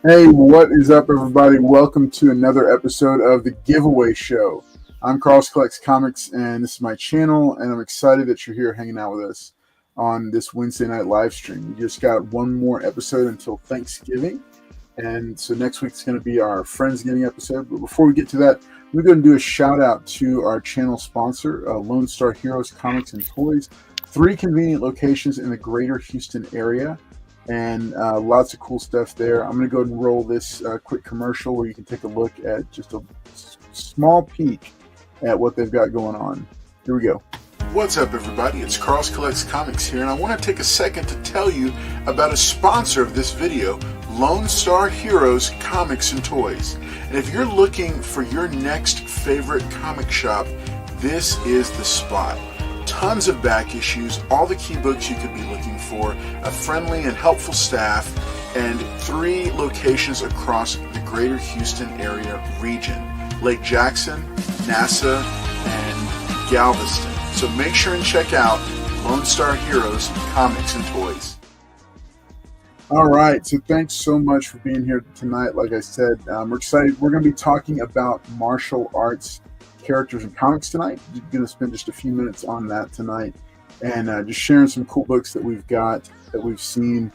Hey, what is up, everybody? Welcome to another episode of the Giveaway Show. I'm Carlos Collects Comics, and this is my channel, and I'm excited that you're here hanging out with us on this Wednesday night live stream. We just got one more episode until Thanksgiving, and so next week's going to be our Friendsgiving episode. But before we get to that, we're going to do a shout out to our channel sponsor, Lone Star Heroes Comics and Toys. 3 convenient locations in the greater Houston area, and lots of cool stuff there. I'm going to go ahead and roll this quick commercial where you can take a look at just a small peek at what they've got going on. Here we go. What's up, everybody? It's Carlos Collects Comics here, and I want to take a second to tell you about a sponsor of this video, Lone Star Heroes Comics and Toys. And if you're looking for your next favorite comic shop, this is the spot. Tons of back issues, all the key books you could be looking for, a friendly and helpful staff, and 3 locations across the greater Houston area region: Lake Jackson, NASA, and Galveston. So make sure and check out Lone Star Heroes Comics and Toys. All right, so thanks so much for being here tonight. Like I said, we're excited. We're going to be talking about martial arts characters and comics tonight. We're going to spend just a few minutes on that tonight, and just sharing some cool books that we've got, that we've seen,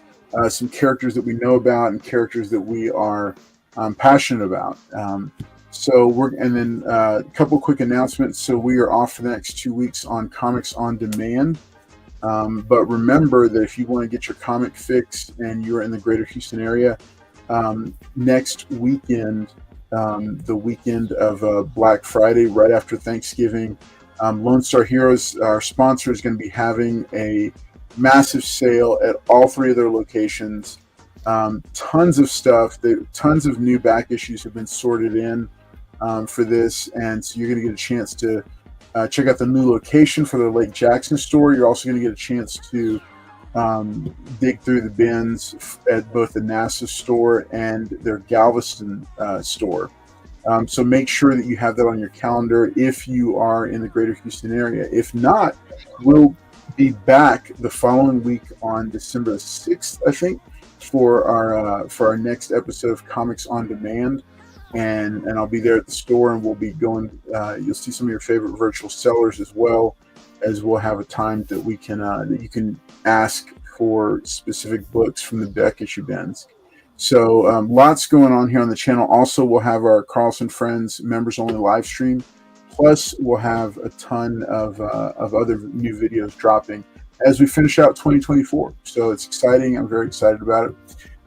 some characters that we know about, and characters that we are passionate about. And then a couple quick announcements. So we are off for the next 2 weeks on Comics on Demand. But remember that if you want to get your comic fix and you're in the greater Houston area, next weekend, the weekend of Black Friday, right after Thanksgiving, Lone Star Heroes, our sponsor, is going to be having a massive sale at all 3 of their locations. Tons of stuff. Tons of new back issues have been sorted in for this, and so you're going to get a chance to check out the new location for the Lake Jackson store. You're also going to get a chance to dig through the bins at both the NASA store and their Galveston store. So make sure that you have that on your calendar if you are in the greater Houston area. If not, we'll be back the following week on December 6th, I think, for our next episode of Comics on Demand. And I'll be there at the store, and we'll be going. You'll see some of your favorite virtual sellers, as well as we'll have a time that we can that you can ask for specific books from the back issue bins. So lots going on here on the channel. Also, we'll have our Carlson Friends members only live stream. Plus, we'll have a ton of other new videos dropping as we finish out 2024. So it's exciting. I'm very excited about it.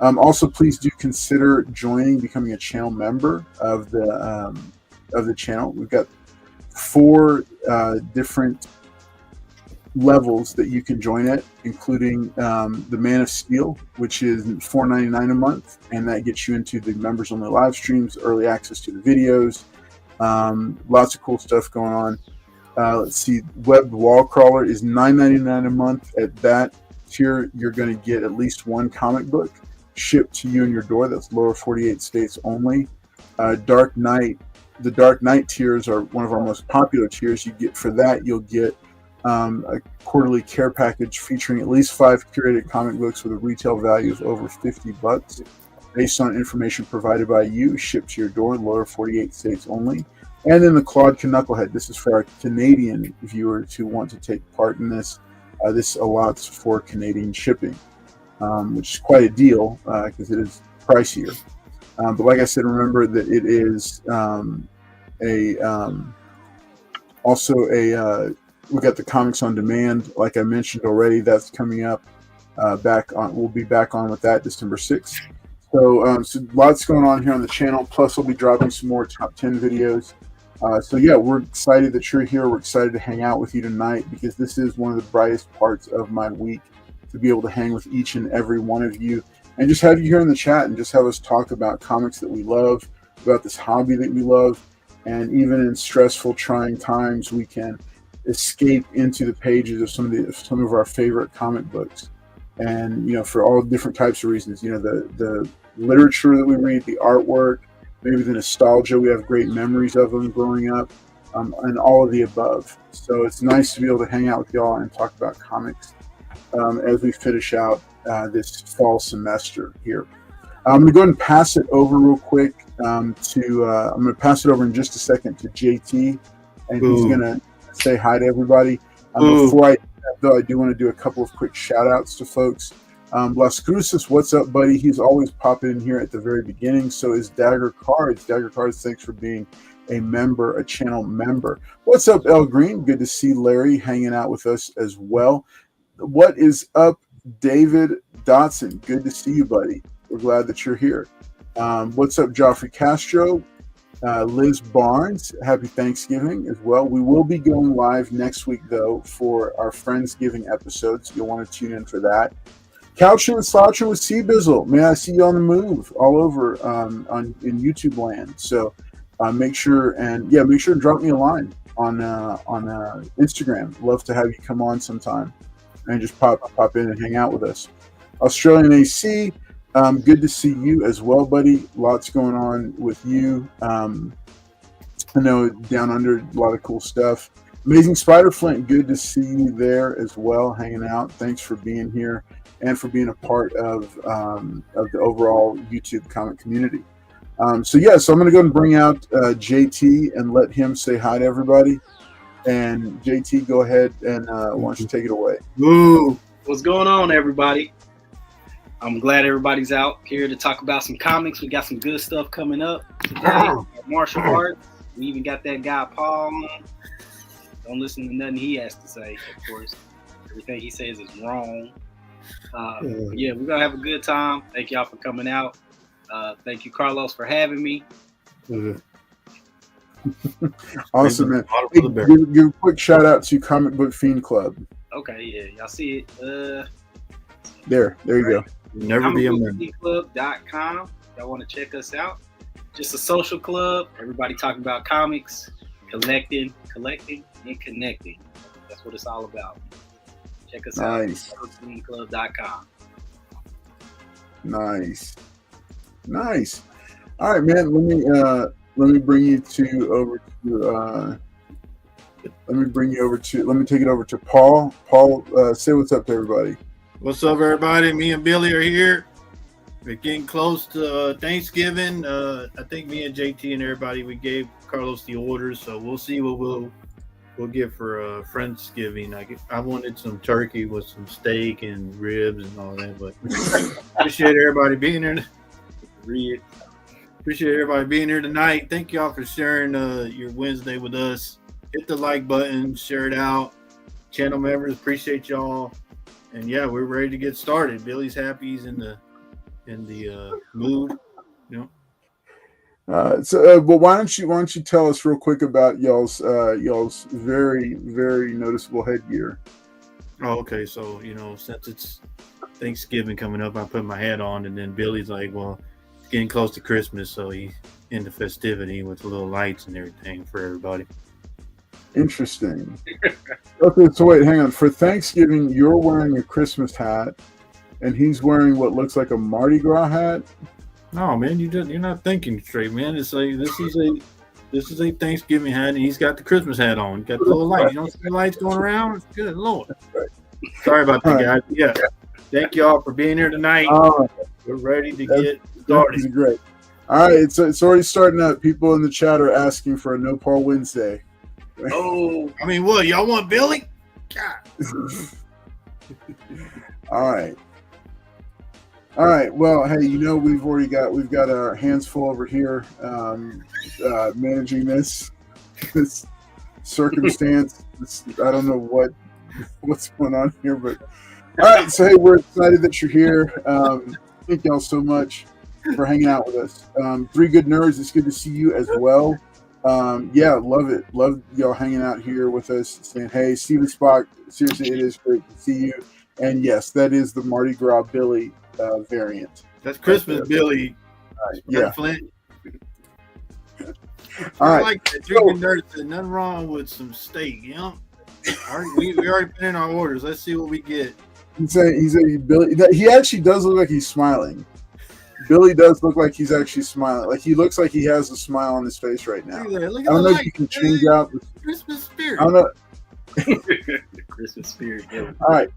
Also, please do consider becoming a channel member of the channel. We've got 4 different levels that you can join at, including the Man of Steel, which is $4.99 a month, and that gets you into the members only live streams, early access to the videos, lots of cool stuff going on. Let's see, Webbed Wall Crawler is $9.99 a month. At that tier, you're going to get at least 1 comic book shipped to you in your door. That's lower 48 states only. Dark Knight, the Dark Knight tiers are one of our most popular tiers. You'll get a quarterly care package featuring at least 5 curated comic books with a retail value of over $50, based on information provided by you, shipped to your door, lower 48 states only. And then the Claude Knucklehead. This is for our Canadian viewers who want to take part in this. This allows for Canadian shipping, which is quite a deal because it is pricier. But like I said, remember that it is we got the Comics on Demand, like I mentioned already. That's coming up we'll be back on with that December 6th. So lots going on here on the channel. Plus, we'll be dropping some more top 10 videos. So yeah, we're excited that you're here. We're excited to hang out with you tonight, because this is one of the brightest parts of my week, to be able to hang with each and every one of you and just have you here in the chat and just have us talk about comics that we love, about this hobby that we love. And even in stressful, trying times, we can escape into the pages of some of our favorite comic books. And, for all different types of reasons, the literature that we read, the artwork, maybe the nostalgia. We have great memories of them growing up, and all of the above. So it's nice to be able to hang out with y'all and talk about comics as we finish out this fall semester here. I'm going to go ahead and pass it over real quick I'm going to pass it over in just a second to JT, and he's going to say hi to everybody. Before I do that, though, I do want to do a couple of quick shout outs to folks. Las Cruces, what's up, buddy? He's always popping in here at the very beginning. So is Dagger Cards. Dagger Cards, thanks for being a channel member. What's up, El Green? Good to see Larry hanging out with us as well. What is up, David Dotson? Good to see you, buddy. We're glad that you're here. What's up, Joffrey Castro? Liz Barnes, happy Thanksgiving as well. We will be going live next week, though, for our Friendsgiving episodes. You'll want to tune in for that. Couching and Slouching with Sea-Bizzle. Man, I see you on the move all over in YouTube land. So make sure to drop me a line on Instagram. Love to have you come on sometime and just pop in and hang out with us. Australian AC, good to see you as well, buddy. Lots going on with you. I know Down Under, a lot of cool stuff. Amazing Spider Flint, good to see you there as well, hanging out. Thanks for being here and for being a part of the overall YouTube comic community. So I'm going to go and bring out JT and let him say hi to everybody. And JT, go ahead and why don't you take it away? Woo! What's going on, everybody? I'm glad everybody's out here to talk about some comics. We got some good stuff coming up today. Martial arts. We even got that guy Paul on. Don't listen to nothing he has to say, of course. Everything he says is wrong. We're going to have a good time. Thank y'all for coming out. Thank you, Carlos, for having me. Awesome, man. Hey, give a quick shout out to Comic Book Fiend Club. Okay, yeah. Y'all see it. There you go. Never be a member. Club.com. Y'all want to check us out? Just a social club. Everybody talking about comics, collecting, and connecting. That's what it's all about. Check us out. Club.com. Nice. All right, man. Let me bring you let me take it over to Paul. Paul, say what's up to everybody. What's up, everybody? Me and Billy are here. We're getting close to Thanksgiving. I think me and JT and everybody, we gave Carlos the orders, so we'll see what we'll get for Friendsgiving. I wanted some turkey with some steak and ribs and all that, but appreciate everybody being here. Appreciate everybody being here tonight. Thank y'all for sharing your Wednesday with us. Hit the like button, share it out. Channel members, appreciate y'all. And yeah, we're ready to get started. Billy's happy. He's in the mood. You know. But why don't you tell us real quick about y'all's very, very noticeable headgear? Oh, okay. So since it's Thanksgiving coming up, I put my hat on, and then Billy's like, well, it's getting close to Christmas, so he's into festivity with the little lights and everything for everybody. Interesting. Okay, so wait, hang on. For Thanksgiving, you're wearing a Christmas hat, and he's wearing what looks like a Mardi Gras hat. No, man, you're not thinking straight, man. It's like this is a Thanksgiving hat, and he's got the Christmas hat on. Got the little light. You don't see the lights going around? It's good, Lord. Right. Sorry about that, guys. Yeah, thank y'all for being here tonight. We're ready to get started. That's great. All right, it's already starting up. People in the chat are asking for a No Paul Wednesday. Oh, I mean, what y'all want, Billy? All right. Well, hey, we've got our hands full over here, managing this circumstance. I don't know what's going on here, but all right. So hey, we're excited that you're here. Thank y'all so much for hanging out with us. Three Good Nerds. It's good to see you as well. Love it. Love y'all hanging out here with us, saying, hey, Steven Spock, seriously, it is great to see you. And yes, that is the Mardi Gras Billy variant. That's Christmas Billy. Yeah. Flint. All right. Like that. Three Good Nerds said nothing wrong with some steak, we already put in our orders. Let's see what we get. He's saying Billy. He actually does look like he's smiling. Billy does look like he's actually smiling. Like he looks like he has a smile on his face right now. Look at I don't know if you can change out the Christmas spirit. I don't know. The Christmas spirit. Yeah. All right.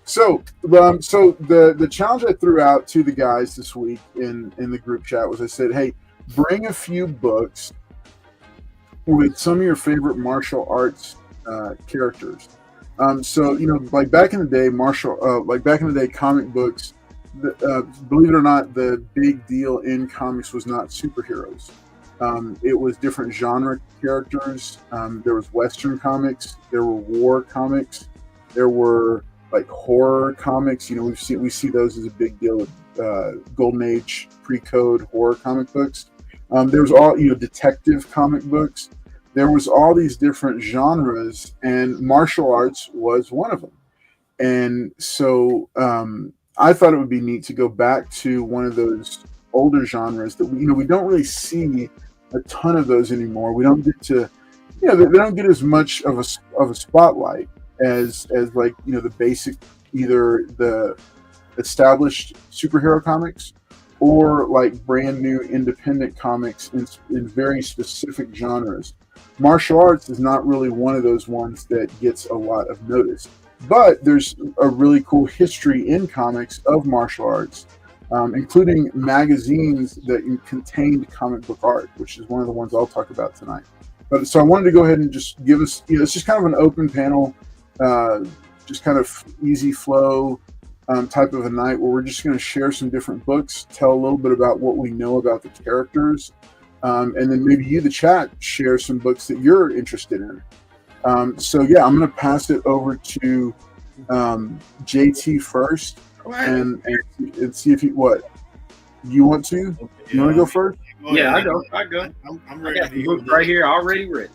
So the challenge I threw out to the guys this week in the group chat was I said, hey, bring a few books with some of your favorite martial arts characters. So like back in the day, comic books. Believe it or not, the big deal in comics was not superheroes. It was different genre characters. There was Western comics. There were war comics. There were like horror comics. We see those as a big deal with Golden Age pre-code horror comic books. There was all detective comic books. There was all these different genres, and martial arts was one of them. And so I thought it would be neat to go back to one of those older genres that we don't really see a ton of those anymore. We don't get to, they don't get as much of a spotlight as like the basic, either the established superhero comics or like brand new independent comics in very specific genres. Martial arts is not really one of those ones that gets a lot of notice, but there's a really cool history in comics of martial arts, including magazines that contained comic book art, which is one of the ones I'll talk about tonight. But so I wanted to go ahead and just give us, it's just kind of an open panel, just kind of easy flow type of a night where we're just going to share some different books, tell a little bit about what we know about the characters, and then maybe you, the chat, share some books that you're interested in. So yeah, I'm going to pass it over to JT first, and see if you want to. You want to go first? Yeah, I go. I'm ready. I got right here, already ready.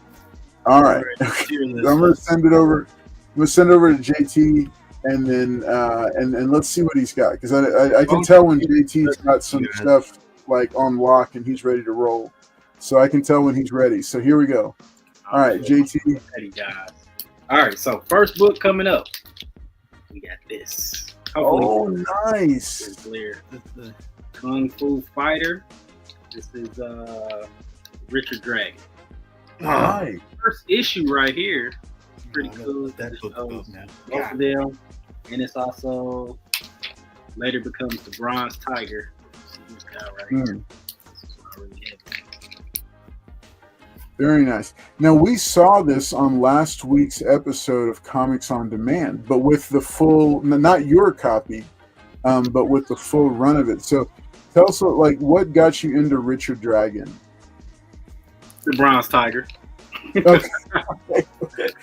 All right. I'm going to send it over. I'm going to send it over to JT, and then and let's see what he's got, because I can tell when JT's got some stuff like on lock and he's ready to roll. So I can tell when he's ready. So here we go. All right, JT. Ready, guys. All right, so first book coming up. We got this. Hopefully nice. Clear. This is the Kung Fu Fighter. This is Richard Dragon. Nice. First issue right here. Pretty cool. That book both of them, and it's also later becomes the Bronze Tiger. See this guy right here. This is what I really have. Very nice. Now, we saw this on last week's episode of Comics on Demand, but with the full, not your copy, but with the full run of it. So tell us, like, what got you into Richard Dragon? The Bronze Tiger. Okay.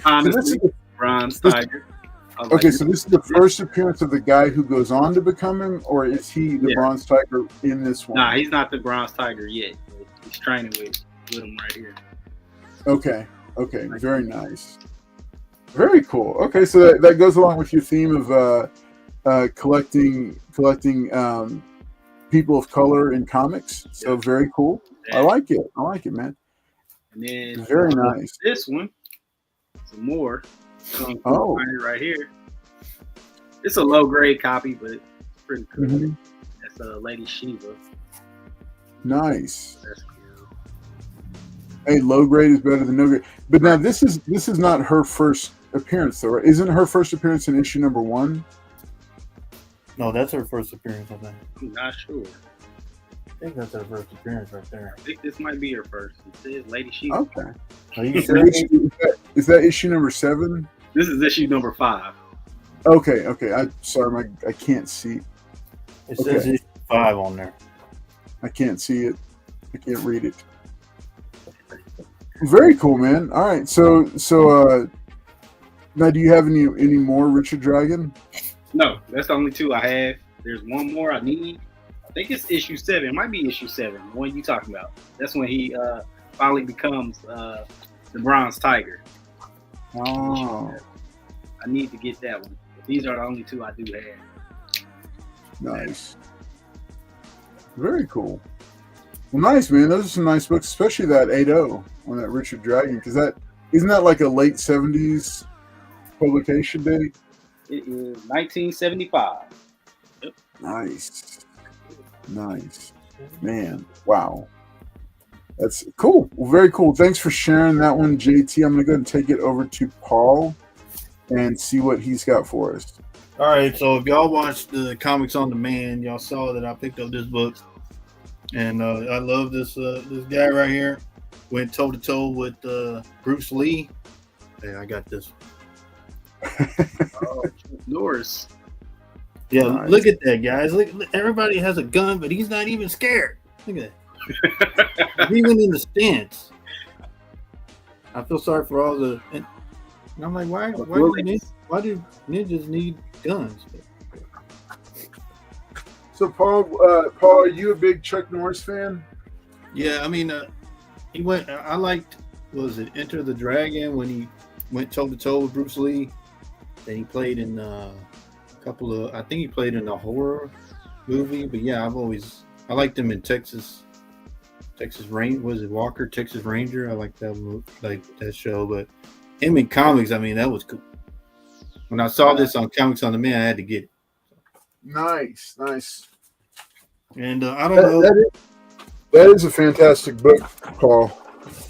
Honestly, so this is Bronze Tiger. Okay, so this is the first appearance of the guy who goes on to become him, or is he the Bronze Tiger in this one? Nah, he's not the Bronze Tiger yet. He's training with him right here. Okay, very nice. Very cool. Okay, so that goes along with your theme of collecting people of color in comics. So very cool. I like it, man. And then very nice. This one, some more. Right here. It's a low grade copy, but it's pretty cool. Mm-hmm. That's Lady Shiva. Nice. That's cool. Hey, low grade is better than no grade. But now this is not her first appearance, though, right? Isn't her first appearance in issue number 1? No, that's her first appearance, I think. I'm not sure. I think that's her first appearance right there. I think this might be her first. It says Lady Shiva. Okay. Is that issue number 7? This is issue number 5. Okay. I can't see. It says issue 5 on there. I can't see it. I can't read it. Very cool, man. All right. So now, do you have any more Richard Dragon? No, that's the only 2 I have. There's one more I need. I think it's issue 7. It might be issue 7. The one you talking about. That's when he finally becomes the Bronze Tiger. Oh. I need to get that one. But these are the only 2 I do have. Nice. Very cool. Well, nice, man. Those are some nice books, especially that 8-0 on that Richard Dragon, because isn't that like a late 70s publication date? It is 1975. Yep. Nice, man. Wow, that's cool. Well, very cool. Thanks for sharing that one, JT. I'm gonna go ahead and take it over to Paul and see what he's got for us. All right, so if y'all watched the Comics on Demand, y'all saw that I picked up this book, and I love this guy right here. Went toe to toe with Bruce Lee. Hey, I got this. Oh, Norris. Yeah, Nice. Look at that, guys. Look, everybody has a gun, but he's not even scared. Look at that. Even in the stance. I feel sorry for all the. And I'm like, why do ninjas need guns? So, Paul, are you a big Chuck Norris fan? Yeah, I mean, he went. I liked. Was it Enter the Dragon when he went toe to toe with Bruce Lee? Then he played in a couple of. I think he played in a horror movie. But yeah, I liked him in Texas Ranger. Was it Walker? Texas Ranger. I like that show. But him in comics, I mean, that was cool. When I saw this on Comics on Demand, I had to get it. Nice. And I don't know. That is a fantastic book, Paul.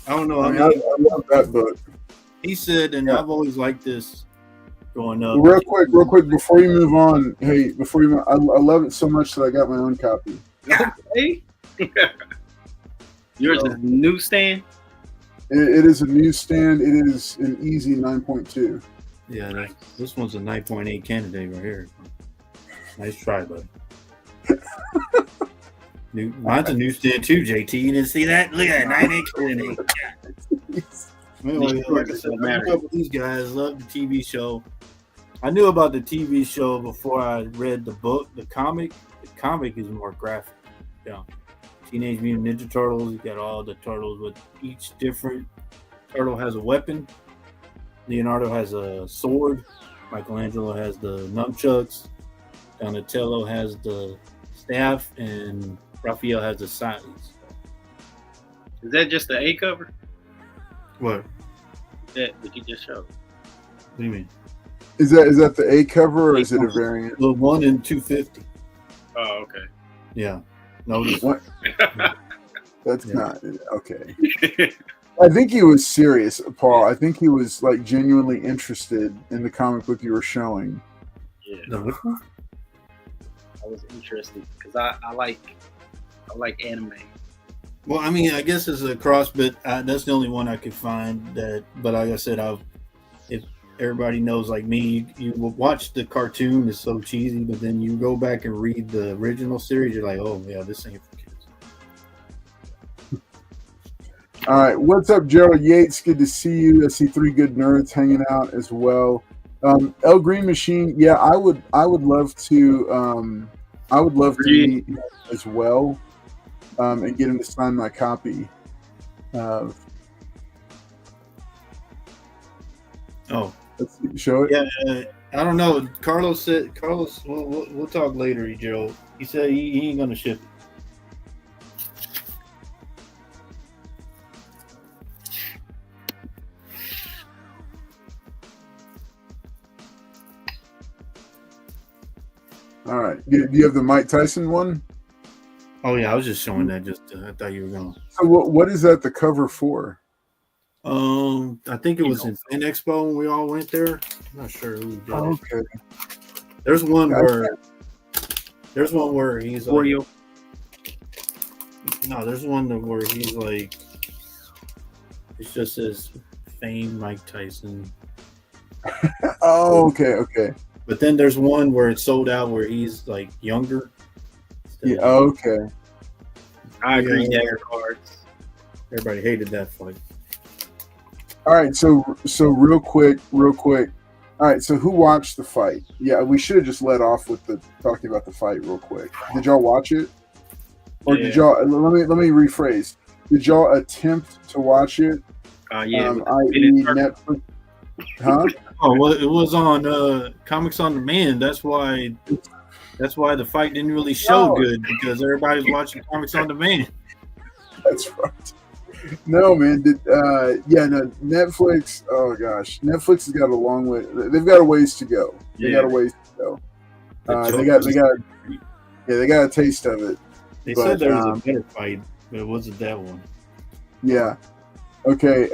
I don't know. I love that book. He said, and I've always liked this growing up. Real quick, before you move on, I love it so much that I got my own copy. Hey. Yours is newsstand? It is a newsstand. It is an easy 9.2. Yeah, this one's a 9.8 candidate right here. Nice try, buddy. Mine's a newsstand too, JT. You didn't see that? Look at that, 9.8 candidate. Anyway, like I said, I grew up with these guys. Love the TV show. I knew about the TV show before I read the book. The comic is more graphic. Teenage Mutant Ninja Turtles. You got all the turtles with each different turtle has a weapon. Leonardo has a sword. Michelangelo has the nunchucks. Donatello has the staff, and Raphael has the silence. Is that just the A cover? What? That you just showed? What do you mean? Is that the A cover, or is it a variant? The 1 in 250. Oh, okay. Yeah. No. What? That's not okay. I think he was serious, Paul. I think he was like genuinely interested in the comic book you were showing. Yeah. The which one? I was interested because I like anime. Well, I mean, I guess it's a cross, but that's the only one I could find that. But like I said, if everybody knows like me, you watch the cartoon, it's so cheesy, but then you go back and read the original series, you're like, oh yeah, this ain't for kids. All right, what's up, Gerald Yates? Good to see you. I see 3 good nerds hanging out as well. El Green Machine, yeah, I would love to meet him as well, and get him to sign my copy. Oh, let's see, show it. yeah, I don't know. Carlos said we'll talk later, Joe. He said he ain't gonna ship it. All right. Do you have the Mike Tyson one? Oh yeah, I was just showing that. I thought you were going. So what is that the cover for? I think it was in Fan Expo when we all went there. I'm not sure who did. Oh, okay. There's one where he's like, no, there's one where he's like, it just says Fame Mike Tyson. Oh, okay. But then there's one where it's sold out where he's like younger. Yeah, okay. I agree. Dagger cards. Everybody hated that fight. All right, so real quick. All right, so who watched the fight? Yeah, we should have just let off with talking about the fight real quick. Did y'all watch it? Or did y'all? Let me rephrase. Did y'all attempt to watch it? Yeah. I.e. Netflix. Huh? Oh well, it was on Comics on Demand. That's why the fight didn't really show good because everybody's watching Comics on Demand. That's right. No, man. Netflix. Oh gosh, Netflix has got a long way. They've got a ways to go. They got a ways to go. They got a taste of it. They said there was a better fight, but it wasn't that one. Yeah. Okay.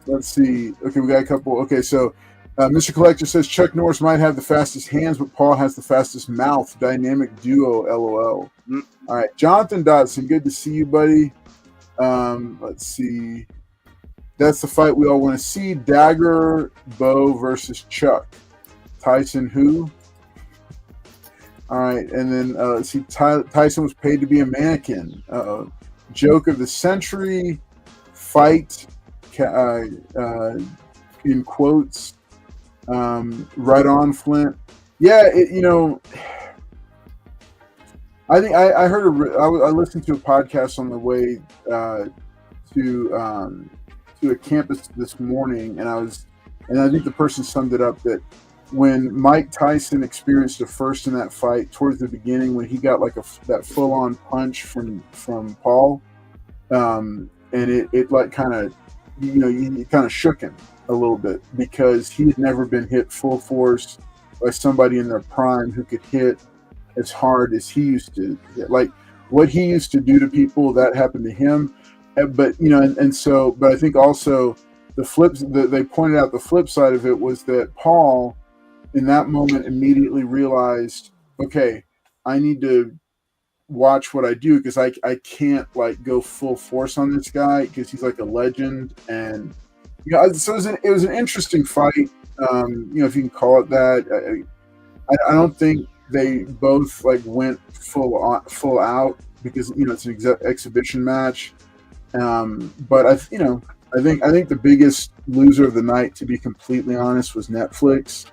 Let's see. Okay, we got a couple. Okay, so Mr. Collector says Chuck Norris might have the fastest hands, but Paul has the fastest mouth. Dynamic duo, LOL. All right, Jonathan Dotson, good to see you, buddy. Let's see. That's the fight we all want to see. Dagger Bo versus Chuck. Tyson who? All right, and then let's see. Tyson was paid to be a mannequin. Joke of the century. Fight in quotes. Right on, Flint. Yeah, I think I heard I listened to a podcast on the way to a campus this morning, and I think the person summed it up that when Mike Tyson experienced a first in that fight towards the beginning, when he got like that full on punch from Paul, and it like kind of you kind of shook him a little bit because he had never been hit full force by somebody in their prime who could hit as hard as he used to. Like what he used to do to people, that happened to him. But but I think also they pointed out the flip side of it was that Paul in that moment immediately realized, okay, I need to watch what I do because I can't like go full force on this guy because he's like a legend. And so it was an interesting fight, if you can call it that. I don't think they both like went full out because it's an exhibition match. But I think the biggest loser of the night, to be completely honest, was Netflix,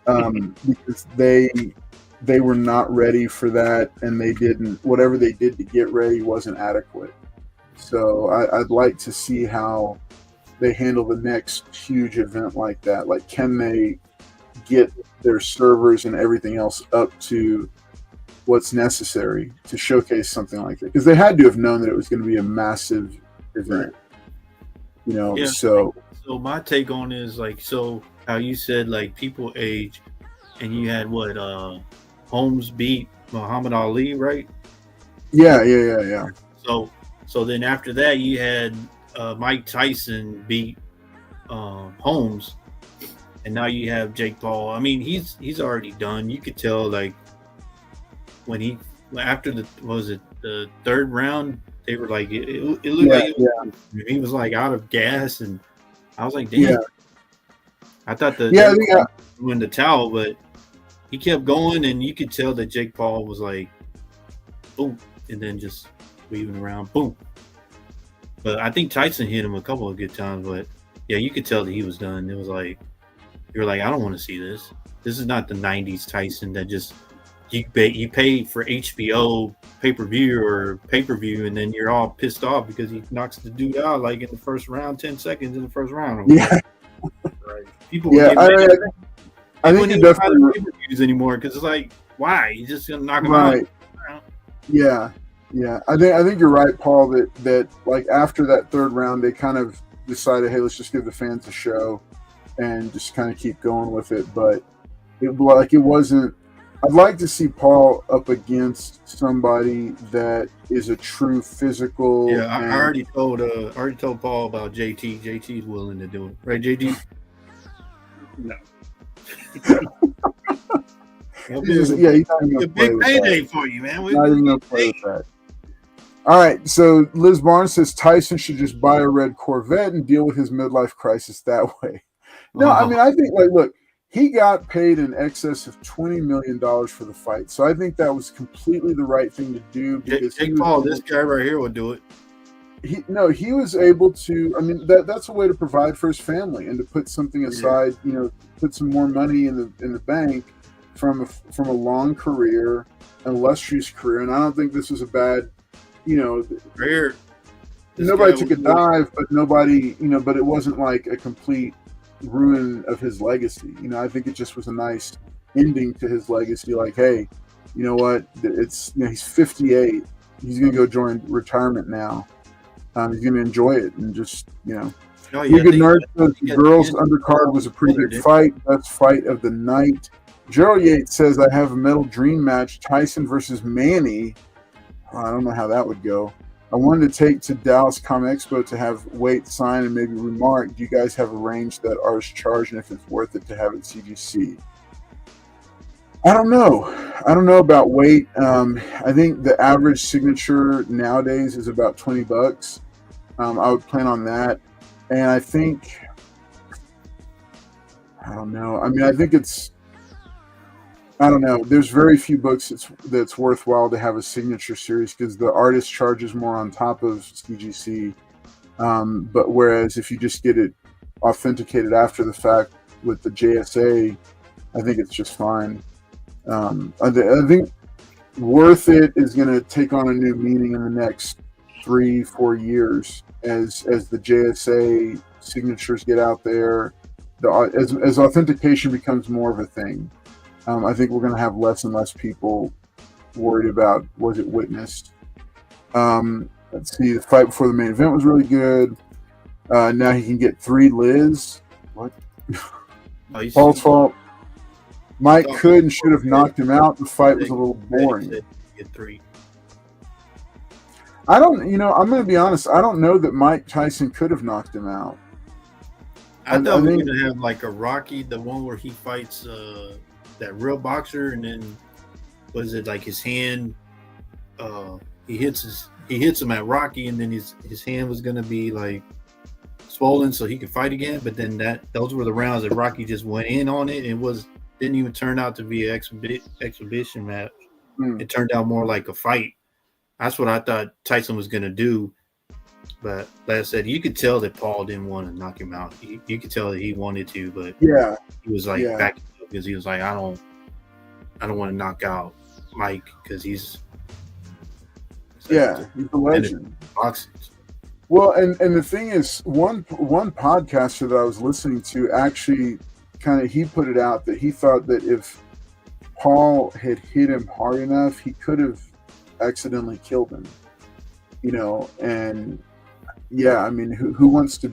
because they were not ready for that, and whatever they did to get ready wasn't adequate. So I'd like to see how they handle the next huge event like that. Like, can they get their servers and everything else up to what's necessary to showcase something like that? Because they had to have known that it was going to be a massive event. Yeah. So my take on it is like, so how you said like people age, and you had what Holmes beat Muhammad Ali, right? Yeah. So then after that you had Mike Tyson beat Holmes, and now you have Jake Paul. I mean, he's already done. You could tell like when after the third round, they were like it looked like he was like out of gas, and I was like, damn. Yeah. I thought win the towel, but he kept going, and you could tell that Jake Paul was like, boom, and then just weaving around, boom. But I think Tyson hit him a couple of good times, but yeah, you could tell that he was done. It was like, you were like, I don't want to see this. This is not the 90s Tyson that just you pay for HBO pay-per-view, and then you're all pissed off because he knocks the dude out like in the first round, 10 seconds in the first round. Yeah. Right. People I think it definitely pay-per-views anymore because it's like, why? You just gonna knock him out? Yeah. I think you're right, Paul. That like after that third round, they kind of decided, hey, let's just give the fans a show and just kind of keep going with it. But it wasn't. I'd like to see Paul up against somebody that is a true physical. Yeah, I already told Paul about JT. JT's willing to do it, right? JT. No. He's not even gonna a big payday for you, man. Not even gonna play with that. All right, so Liz Barnes says Tyson should just buy a red Corvette and deal with his midlife crisis that way. No, I mean, I think look, he got paid in excess of $20 million for the fight, so I think that was completely the right thing to do. Because Jake Paul, this guy right here would do it. He was able to. I mean, that's a way to provide for his family and to put something aside. Put some more money in the bank from a long career, an illustrious career. And I don't think this was a bad, career. Nobody took a dive, but nobody, but it wasn't like a complete ruin of his legacy. I think it just was a nice ending to his legacy. Like, hey, you know what? It's he's 58. He's gonna go join retirement now. He's gonna enjoy it and just You Good Nerd says the girls undercard was a pretty good fight. Best fight of the night. Gerald Yates says I have a Metal Dream match: Tyson versus Manny. I don't know how that would go. I wanted to take to Dallas Comic Expo to have Wait sign and maybe remark, do you guys have a range that ours charge and if it's worth it to have at CGC? I don't know. I don't know about Wait. I think the average signature nowadays is about $20. I would plan on that. And I think, I don't know. I mean, I think it's, I don't know. There's very few books that's worthwhile to have a signature series because the artist charges more on top of CGC. But whereas if you just get it authenticated after the fact with the JSA, I think it's just fine. I think worth it is going to take on a new meaning in the next 3-4 years as the JSA signatures get out there. As authentication becomes more of a thing. I think we're going to have less and less people worried about was it witnessed. Let's see, the fight before the main event was really good. Now he can get 3 Liz. What? Paul's fault. Mike could and should have knocked him out. The fight was a little boring. Get 3. I don't, I'm going to be honest. I don't know that Mike Tyson could have knocked him out. I thought we were going to have like a Rocky, the one where he fights that real boxer, and then was it like his hand? He hits him at Rocky, and then his hand was gonna be like swollen so he could fight again. But then those were the rounds that Rocky just went in on it, and didn't even turn out to be an exhibition match. It turned out more like a fight. That's what I thought Tyson was gonna do. But like I said, you could tell that Paul didn't want to knock him out. You could tell that he wanted to, but yeah, he was like backing up because he was like, I don't want to knock out Mike because he's a legend. Boxing. Well, and the thing is, one podcaster that I was listening to actually he put it out that he thought that if Paul had hit him hard enough, he could have accidentally killed him. And yeah, I mean, who wants to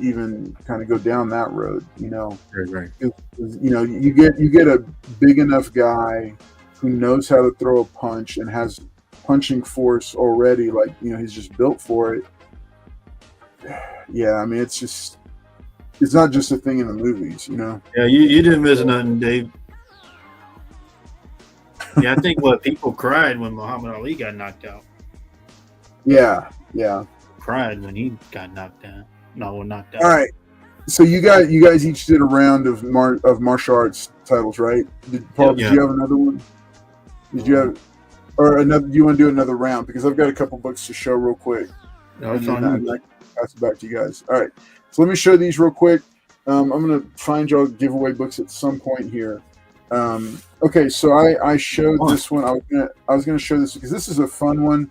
even kind of go down that road, Right. You get a big enough guy who knows how to throw a punch and has punching force already, he's just built for it. Yeah, I mean, it's not just a thing in the movies, Yeah, you didn't miss nothing, Dave. Yeah, I think people cried when Muhammad Ali got knocked out. Yeah. Cried when he got knocked down. Knocked out. All right. So you guys each did a round of martial arts titles, right? Paul, did you have another one? Did you have, or another? Do you want to do another round? Because I've got a couple books to show real quick. No, it's and on I can pass it back to you guys. All right. So let me show these real quick. I'm going to find y'all giveaway books at some point here. Okay, so I showed this one. I was gonna show this because this is a fun one.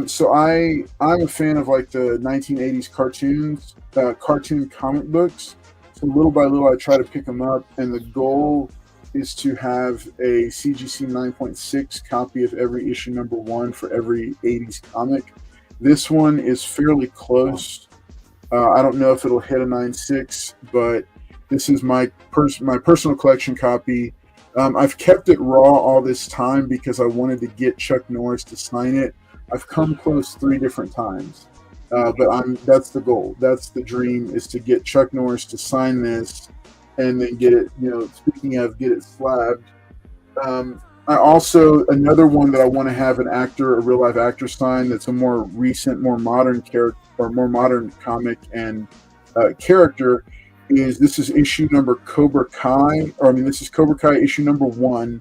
So I'm a fan of like the 1980s cartoons, cartoon comic books. So little by little, I try to pick them up, and the goal is to have a CGC 9.6 copy of every issue number 1 for every 80s comic. This one is fairly close. I don't know if it'll hit a 9.6, but this is my personal collection copy. I've kept it raw all this time because I wanted to get Chuck Norris to sign it. I've come close 3 different times, but that's the goal. That's the dream, is to get Chuck Norris to sign this and then get it, speaking of, get it slabbed. I also, another one that I want to have a real live actor sign that's a more recent, more modern character or more modern comic and character this is issue number Cobra Kai, this is Cobra Kai issue number 1,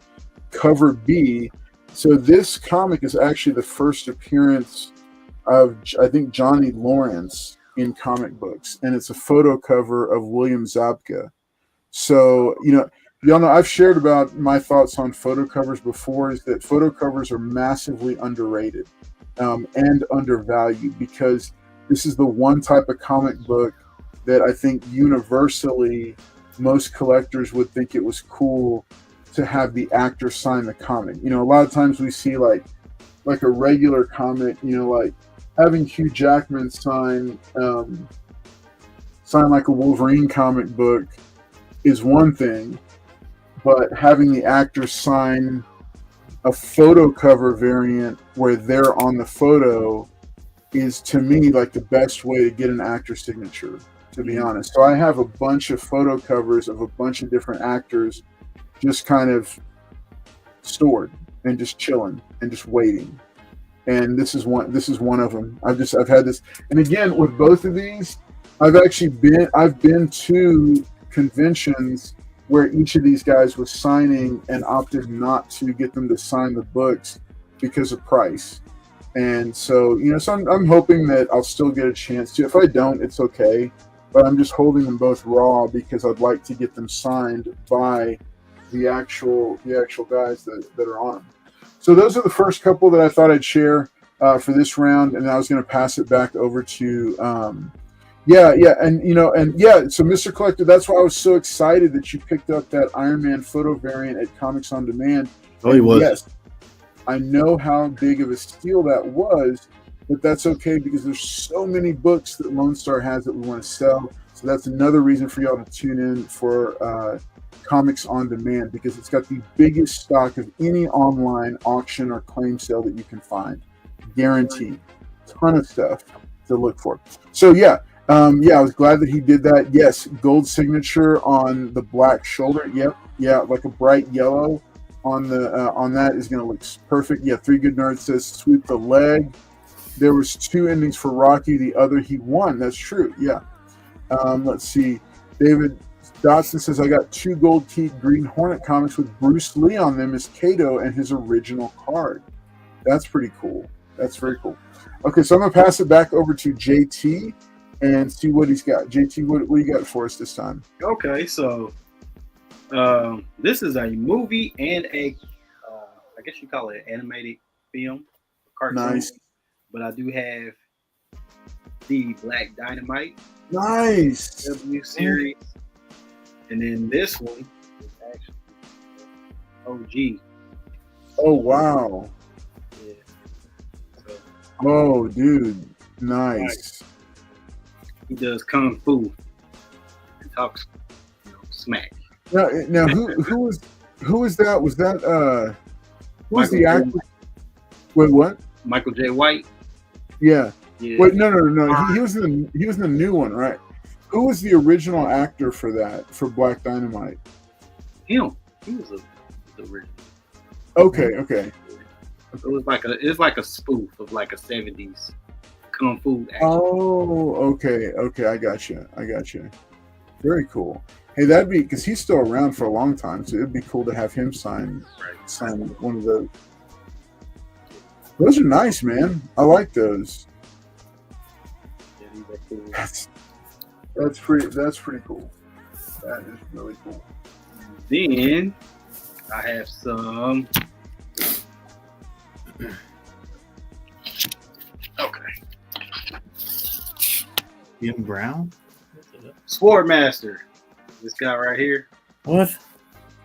cover B. So this comic is actually the first appearance of, I think, Johnny Lawrence in comic books, and it's a photo cover of William Zabka. So, y'all know I've shared about my thoughts on photo covers before, is that photo covers are massively underrated and undervalued, because this is the one type of comic book that I think universally most collectors would think it was cool to have the actor sign the comic. A lot of times we see like a regular comic, like having Hugh Jackman sign like a Wolverine comic book is one thing, but having the actor sign a photo cover variant where they're on the photo is, to me, like the best way to get an actor signature, to be honest. So I have a bunch of photo covers of a bunch of different actors just kind of stored and just chilling and just waiting. And this is one of them. I've had this. And again, with both of these, I've been to conventions where each of these guys was signing and opted not to get them to sign the books because of price. And so, so I'm hoping that I'll still get a chance to. If I don't, it's okay. But I'm just holding them both raw because I'd like to get them signed by the actual guys that are on them. So those are the first couple that I thought I'd share for this round, and I was going to pass it back over to So Mr. Collector, that's why I was so excited that you picked up that Iron Man photo variant at Comics on Demand. Oh, he was. Yes, I know how big of a steal that was, but that's okay because there's so many books that Lone Star has that we want to sell. So that's another reason for y'all to tune in for Comics on Demand, because it's got the biggest stock of any online auction or claim sale that you can find. Guaranteed. Ton of stuff to look for. So I was glad that he did that. Yes, gold signature on the black shoulder. Yep. Yeah, like a bright yellow on that is going to look perfect. Yeah, Three Good Nerds says sweep the leg. There was 2 endings for Rocky. The other he won. That's true. Yeah. Let's see. David Dotson says, I got 2 gold key Green Hornet comics with Bruce Lee on them as Kato and his original card. That's pretty cool. That's very cool. Okay, so I'm going to pass it back over to JT and see what he's got. JT, what do you got for us this time? Okay, so this is a movie and I guess you call it an animated film, cartoon. Nice. But I do have the Black Dynamite. Nice. W series. And then this one is actually OG. Oh, wow. Yeah. So, oh, dude. Nice. He does kung fu and talks smack. Now who was that? Was that who was the actor? Wait, what? Michael J. White. Yeah. Yeah. Wait, no. He was in the new one, right? Who was the original actor for Black Dynamite? Him. He was the original. Okay. It was like a spoof of like a 70s kung fu action. Oh, okay. I got you. Very cool. Hey, that'd be, because he's still around for a long time, so it'd be cool to have him sign one of those. Those are nice, man. I like those. Yeah, these are cool. That's pretty cool. That is really cool. Then I have some. Okay. Jim Brown? Swordmaster. This guy right here. What?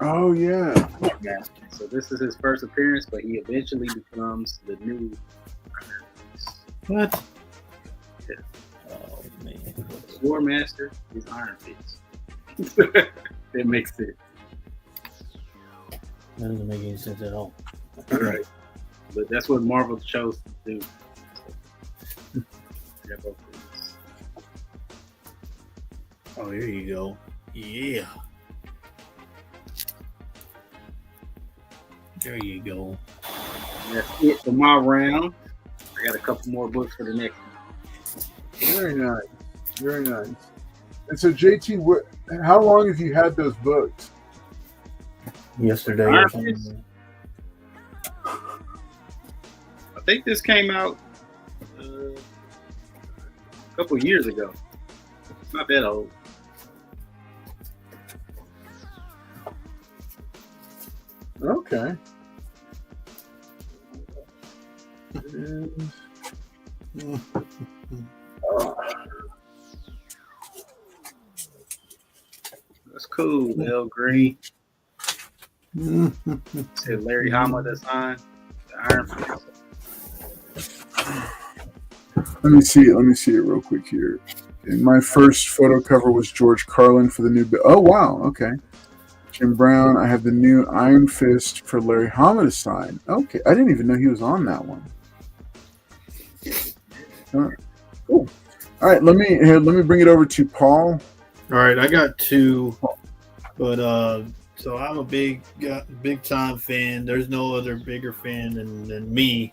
Oh, yeah. Swordmaster. So this is his first appearance, but he eventually becomes the new. What? Yeah. Oh, man. Swordmaster is Iron Fist. That makes sense. That doesn't make any sense at all. Right. But that's what Marvel chose to do. Oh, here you go. Yeah. There you go. And that's it for my round. I got a couple more books for the next one. Very nice. And so, JT, how long have you had those books? Yesterday. I think this came out a couple years ago. It's not that old. Okay. That's cool, L. Green. Said Larry Hama that signed the Iron Fist. Let me see it real quick here. And my first photo cover was George Carlin for the new. Oh wow, okay. Jim Brown. I have the new Iron Fist for Larry Hama to sign. Okay, I didn't even know he was on that one. Cool. All right, let me bring it over to Paul. All right, I got two, but so I'm a big time fan. There's no other bigger fan than me.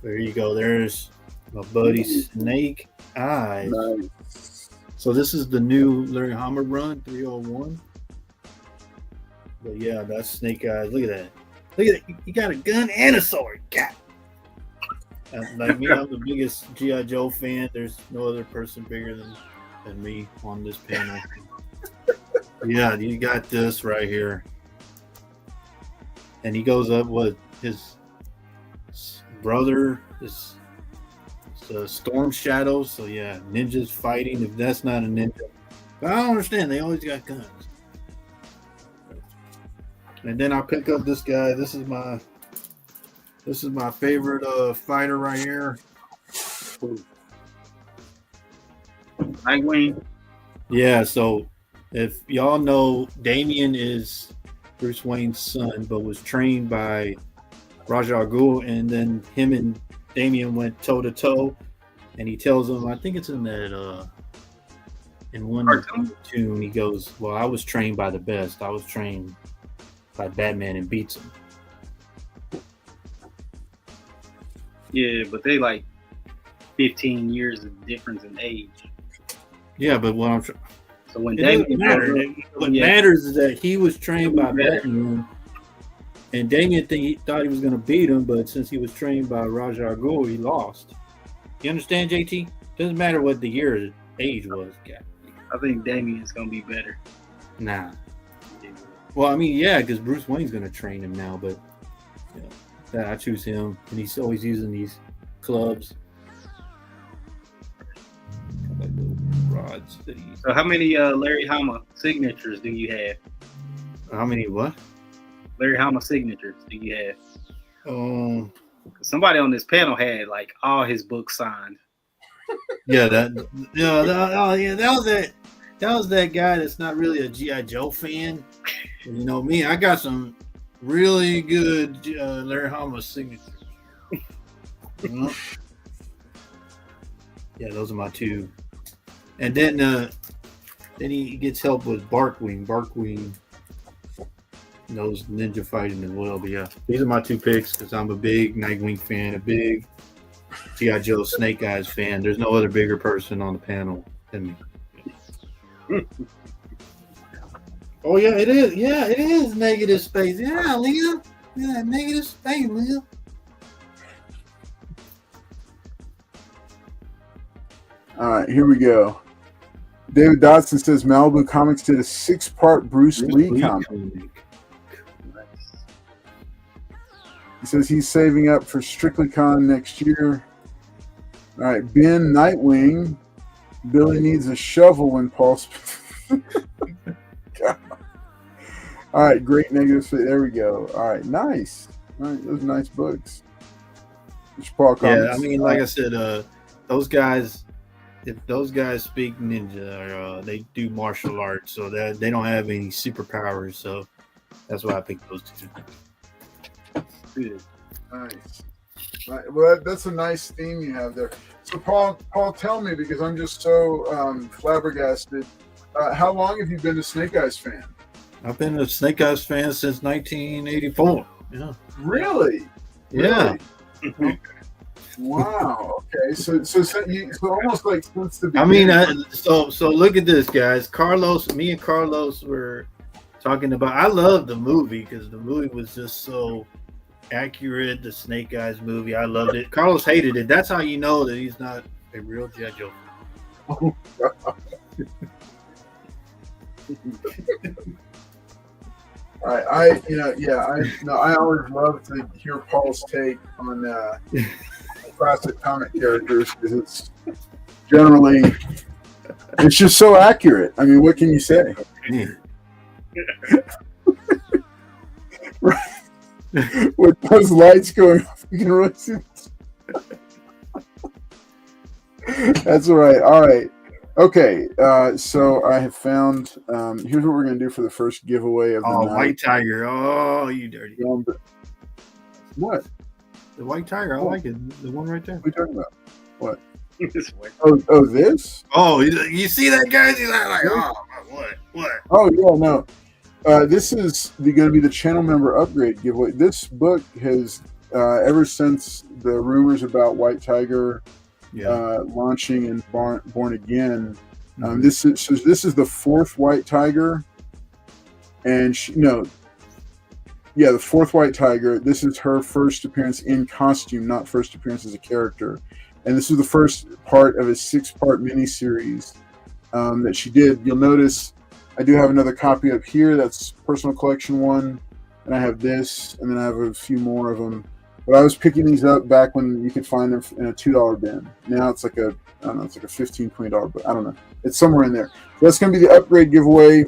There you go. There's my buddy Snake Eyes. Nice. So this is the new Larry Hama run 301. But yeah, that's Snake Eyes. Look at that. Look at that. You got a gun and a sword. God. Like me, I'm the biggest G.I. Joe fan. There's no other person bigger than me on this panel. Yeah, you got this right here. And he goes up with his brother, his Storm Shadow. So yeah, ninjas fighting. If that's not a ninja. But I don't understand. They always got guns. And then I'll pick up this guy. This is my favorite fighter right here. Nightwing. Yeah, so if y'all know, Damian is Bruce Wayne's son, but was trained by Ra's al Ghul, and then him and Damian went toe to toe, and he tells him, I think it's in that in one cartoon, he goes, "Well, I was trained by the best. I was trained by Batman," and beats him. Yeah, but they like 15 years of difference in age. Yeah, but what I'm So when Damian matters is that he was trained by Batman, and Damian thought he was going to beat him, but since he was trained by Ra's al Ghul, he lost. You understand, JT? Doesn't matter what the year age was. Yeah. I think Damian's going to be better. Nah. Well, I mean, yeah, because Bruce Wayne's going to train him now, but you know, I choose him, and he's always using these clubs. Like little rods that he... So how many Larry Hama signatures do you have? How many what? Larry Hama signatures do you have? Somebody on this panel had like all his books signed. Yeah, that was that guy that's not really a G.I. Joe fan. You know me, I got some really good Larry Hama signatures. Yeah, those are my two. And then he gets help with Barkwing. Barkwing knows ninja fighting as well. But yeah, these are my two picks because I'm a big Nightwing fan, a big G.I. Joe Snake Eyes fan. There's no other bigger person on the panel than me. Oh yeah, it is. Yeah, it is negative space. Yeah, Leo. Yeah, negative space, Leo. All right, here we go. David Dodson says Malibu Comics did a 6-part Bruce Lee comic. He says he's saving up for Strictly Con next year. All right, Ben Nightwing. Billy needs a shovel when Paul. All right, great negative space. There we go. All right, nice. All right, those are nice books. Paul Comics. Yeah, I mean, like I said, those guys. If those guys speak ninja or they do martial arts, so that they don't have any superpowers, so that's why I picked those two. Good. Nice. Right. Well, that's a nice theme you have there. So, Paul, tell me, because I'm just so flabbergasted. How long have you been a Snake Eyes fan? I've been a Snake Eyes fan since 1984. Yeah. Really? Yeah. Really? Wow. Okay. So almost like since the beginning. I mean, so look at this, guys. Me and Carlos were talking about. I love the movie because the movie was just so accurate. The Snake Eyes movie, I loved it. Carlos hated it. That's how you know that he's not a real G.I. Joe. Oh, I always love to hear Paul's take on classic comic characters because it's generally just so accurate. I mean, what can you say? Right. With those lights going off, you can really see. That's all right. All right. Okay, so I have found. Here's what we're going to do for the first giveaway of the night. White Tiger. Oh, you dirty. What? The White Tiger. I like it. The one right there. What are you talking about? What? Oh, this? Oh, you see that, guys? He's like, oh, what? Oh, yeah, no. This is going to be the channel member upgrade giveaway. This book has, ever since the rumors about White Tiger launching in Born Again, this is the fourth White Tiger, and the fourth White Tiger. This is her first appearance in costume, not first appearance as a character, and this is the first part of a 6-part miniseries that she did. You'll notice I do have another copy up here. That's personal collection one, and I have this, and then I have a few more of them. But I was picking these up back when you could find them in a $2 bin. Now it's like it's like a $15, $20, but I don't know. It's somewhere in there. So that's going to be the upgrade giveaway.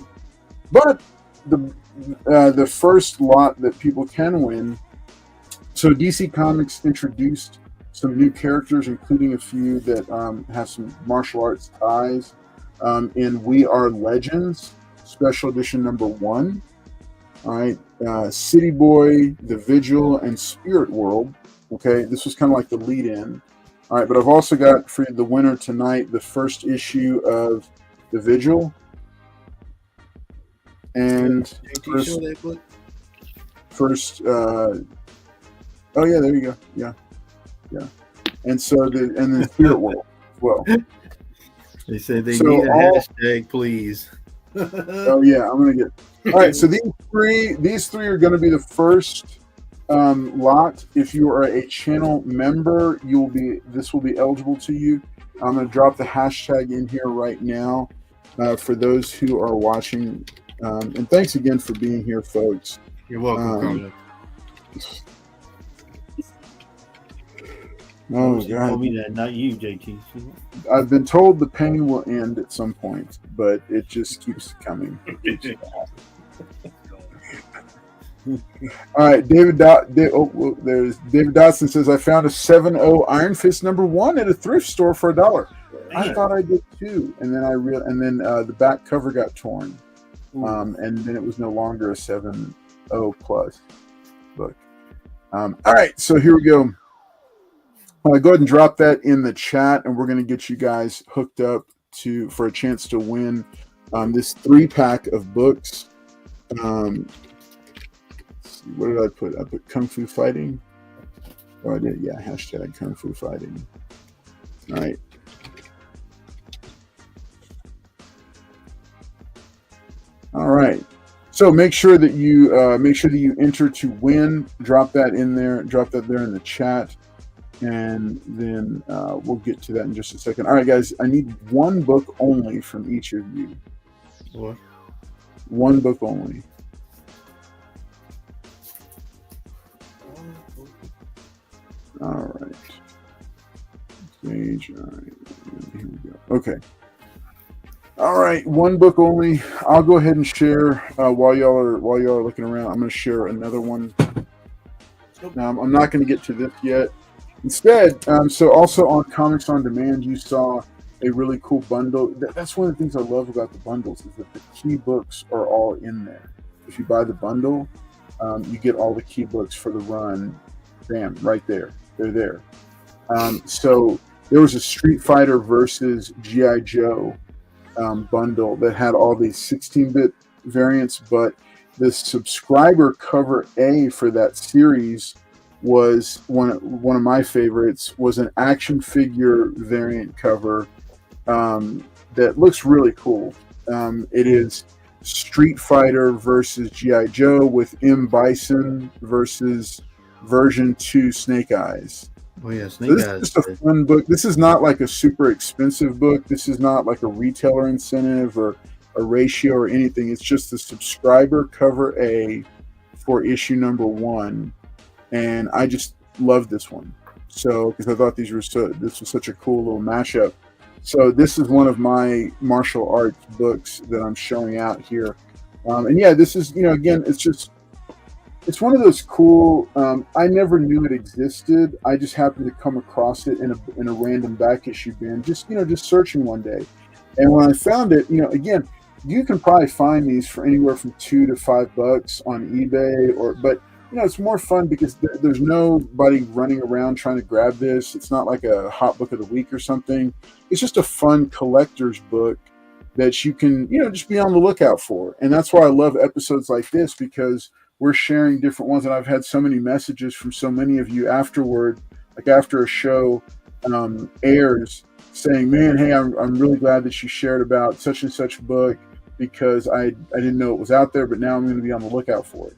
But the first lot that people can win. So DC Comics introduced some new characters, including a few that have some martial arts ties. In We Are Legends, Special Edition number 1. All right, City Boy, The Vigil, and Spirit World. Okay, this was kind of like the lead-in. All right, but I've also got for the winner tonight the first issue of The Vigil. And first oh yeah, there you go. Yeah. And so then Spirit World as well. They said they need a hashtag, please. Oh yeah, I'm gonna get. All right, so these three are going to be the first lot. If you are a channel member, this will be eligible to you. I'm going to drop the hashtag in here right now for those who are watching. And thanks again for being here, folks. You're welcome. Oh, God. God. Me that, not you, JT. I've been told the pain will end at some point, but it just keeps coming. All right, David Dotson says, I found a 7.0 Iron Fist number 1 at a thrift store for $1. I thought I did too, and then the back cover got torn, and then it was no longer a 7.0 plus book. All right, so here we go. Go ahead and drop that in the chat, and we're going to get you guys hooked up for a chance to win this 3-pack of books. What did I put? I put Kung Fu Fighting. Oh, I did. Yeah, hashtag Kung Fu Fighting. All right. All right. So make sure that you enter to win. Drop that in there. Drop that there in the chat. And then we'll get to that in just a second. All right, guys, I need one book only from each of you. What? One book only. All right. Page. All right. Here we go. Okay. All right. One book only. I'll go ahead and share while y'all are looking around. I'm going to share another one. Now, I'm not going to get to this yet. Instead, so also on Comics on Demand, you saw a really cool bundle. That's one of the things I love about the bundles is that the key books are all in there. If you buy the bundle, you get all the key books for the run. Bam, right there. They're there. So there was a Street Fighter versus G.I. Joe bundle that had all these 16-bit variants, but the subscriber cover A for that series was one of my favorites. Was an action figure variant cover that looks really cool. It is Street Fighter versus G.I. Joe with M. Bison versus version 2 Snake Eyes. Oh yeah, Snake Eyes. This is just a fun book. This is not like a super expensive book. This is not like a retailer incentive or a ratio or anything. It's just the subscriber cover A for issue number 1. And I just loved this one. So, because I thought this was such a cool little mashup. So this is one of my martial arts books that I'm showing out here. And yeah, this is, again, it's one of those cool, I never knew it existed. I just happened to come across it in a random back issue bin, just searching one day. And when I found it, again, you can probably find these for anywhere from $2 to $5 on eBay, but it's more fun because there's nobody running around trying to grab this. It's not like a hot book of the week or something. It's just a fun collector's book that you can, just be on the lookout for. And that's why I love episodes like this, because we're sharing different ones. And I've had so many messages from so many of you afterward, like after a show airs, saying, man, hey, I'm really glad that you shared about such and such book, because I didn't know it was out there, but now I'm going to be on the lookout for it.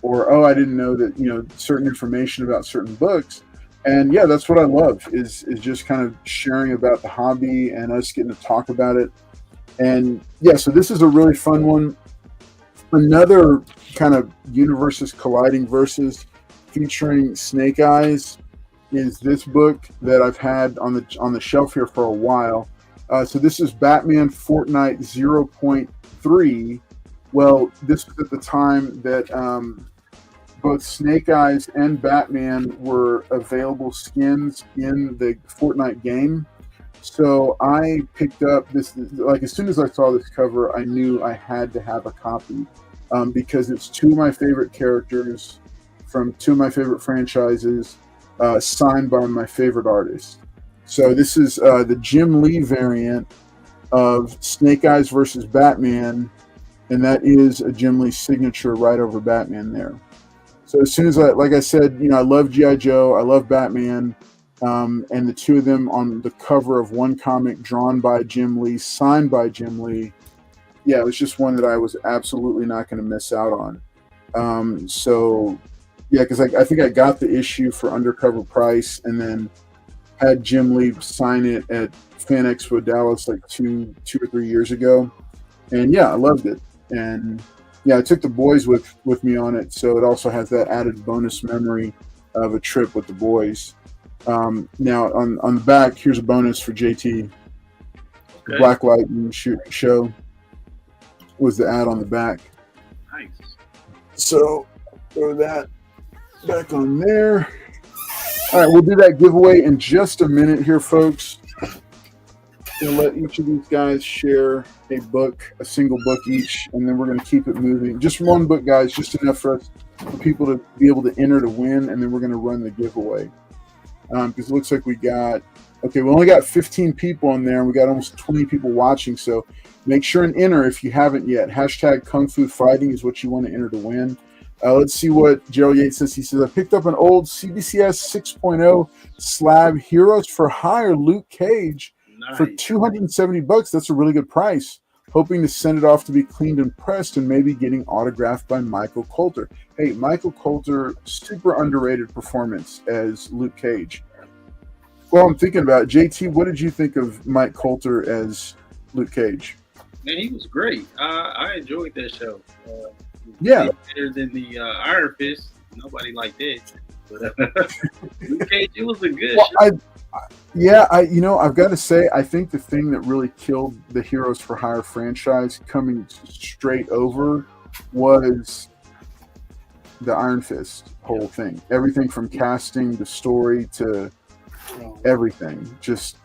Or, oh, I didn't know that, certain information about certain books. And yeah, that's what I love is just kind of sharing about the hobby and us getting to talk about it. And yeah, so this is a really fun one. Another kind of universes colliding versus featuring Snake Eyes is this book that I've had on the shelf here for a while. So this is Batman Fortnite 0.3. Well, this was at the time that both Snake Eyes and Batman were available skins in the Fortnite game. So I picked up this, like as soon as I saw this cover, I knew I had to have a copy because it's two of my favorite characters from two of my favorite franchises, signed by my favorite artists. So this is the Jim Lee variant of Snake Eyes versus Batman, and that is a Jim Lee signature right over Batman there. So as soon as like I said, I love G.I. Joe, I love Batman, and the two of them on the cover of one comic drawn by Jim Lee, signed by Jim Lee. Yeah, it was just one that I was absolutely not going to miss out on. So yeah, because I think I got the issue for undercover price, and then had Jim Lee sign it at Fan Expo Dallas like two or 3 years ago, and yeah, I loved it. And yeah, I took the boys with me on it, so it also has that added bonus memory of a trip with the boys. Now on the back, here's a bonus for JT. Okay. The Black Lightning show was the ad on the back. Nice. So throw that back on there. All right, we'll do that giveaway in just a minute here, folks. We'll let each of these guys share a single book each, and then we're going to keep it moving. Just one book, guys, just enough for people to be able to enter to win, and then we're going to run the giveaway. Because it looks like we only got 15 people on there, and we got almost 20 people watching, so make sure and enter if you haven't yet. Hashtag Kung Fu Fighting is what you want to enter to win. Let's see what Gerald Yates says. He says, I picked up an old CBCS 6.0 slab Heroes for Hire Luke Cage for $270. That's a really good price. Hoping to send it off to be cleaned and pressed and maybe getting autographed by Michael Coulter. Hey, Michael Coulter, super underrated performance as Luke Cage. Well, I'm thinking about it. JT, what did you think of Mike Coulter as Luke Cage? Man, he was great. I enjoyed that show. Yeah. Better than the Iron Fist. Nobody liked that. But Luke Cage, it was a good show. I've got to say, I think the thing that really killed the Heroes for Hire franchise coming straight over was the Iron Fist whole thing. Everything from casting to story to everything. It just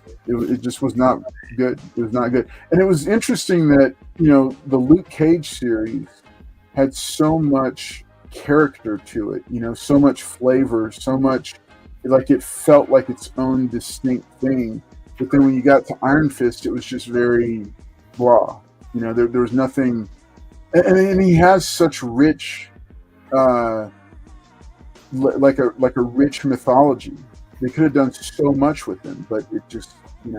was not good. It was not good. And it was interesting that, the Luke Cage series had so much character to it, so much flavor, so much, like it felt like its own distinct thing. But then when you got to Iron Fist, it was just very blah. There was nothing, and he has such rich, like a rich mythology. They could have done so much with him, but it just, I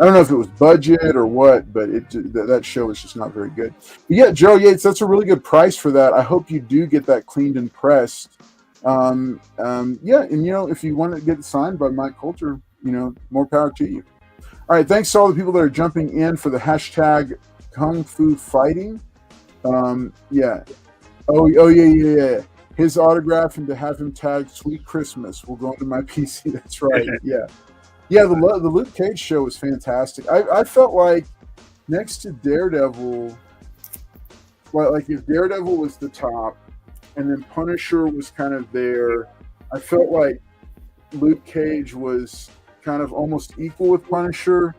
don't know if it was budget or what, but that show is just not very good. But yeah, Joe Yates, that's a really good price for that. I hope you do get that cleaned and pressed. And if you want to get it signed by Mike Coulter, more power to you. All right, thanks to all the people that are jumping in for the hashtag Kung Fu Fighting. Yeah. Oh yeah. His autograph and to have him tagged Sweet Christmas will go into my PC. That's right. Yeah. Yeah, the Luke Cage show was fantastic. I felt like next to Daredevil, like if Daredevil was the top and then Punisher was kind of there, I felt like Luke Cage was kind of almost equal with Punisher,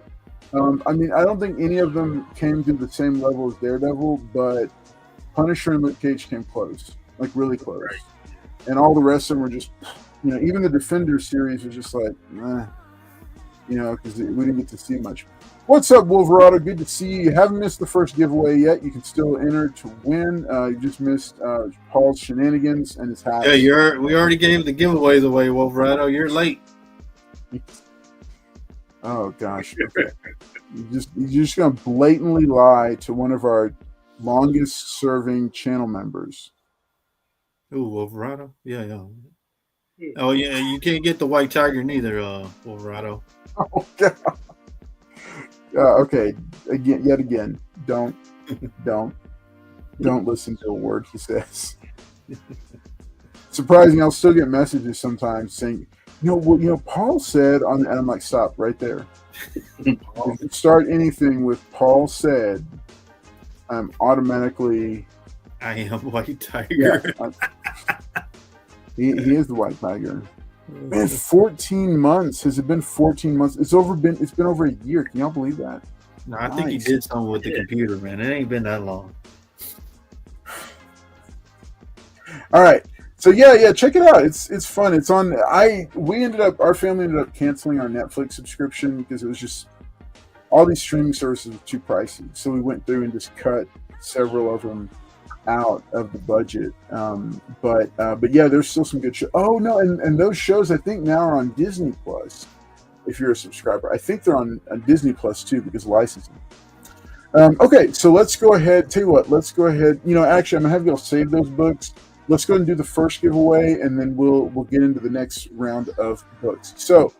I mean, I don't think any of them came to the same level as Daredevil, but Punisher and Luke Cage came close, like really close. Right. And all the rest of them were just, even the Defender series was just like, because we didn't get to see much. What's up, Wolverado? Good to see you. You haven't missed the first giveaway yet. You can still enter to win. You just missed Paul's shenanigans and his hat. Yeah, we already gave the giveaways away, Wolverado. You're late. Oh gosh. Okay. You're just gonna blatantly lie to one of our longest serving channel members. Ooh, Wolverado? Yeah. Oh yeah, you can't get the white tiger neither, Wolverado. Oh god. Okay. Yet again. Don't listen to a word he says. Surprising, I'll still get messages sometimes saying, Paul said on, and I'm like, stop right there. If you start anything with Paul said, I'm automatically. I am white tiger. Yeah, he is the white tiger. Man, 14 months. Has it been 14 months? It's been over a year. Can y'all believe that? No, I think he did something with the computer, man. It ain't been that long. All right. So yeah, check it out. It's fun. It's on. Our family ended up canceling our Netflix subscription because it was just all these streaming services were too pricey. So we went through and just cut several of them out of the budget. But yeah, there's still some good shows. Oh no, and those shows I think now are on Disney Plus. If you're a subscriber, I think they're on Disney Plus too because of licensing. Okay, so let's go ahead. Tell you what, let's go ahead. Actually, I'm gonna have y'all save those books. Let's go ahead and do the first giveaway, and then we'll get into the next round of books. So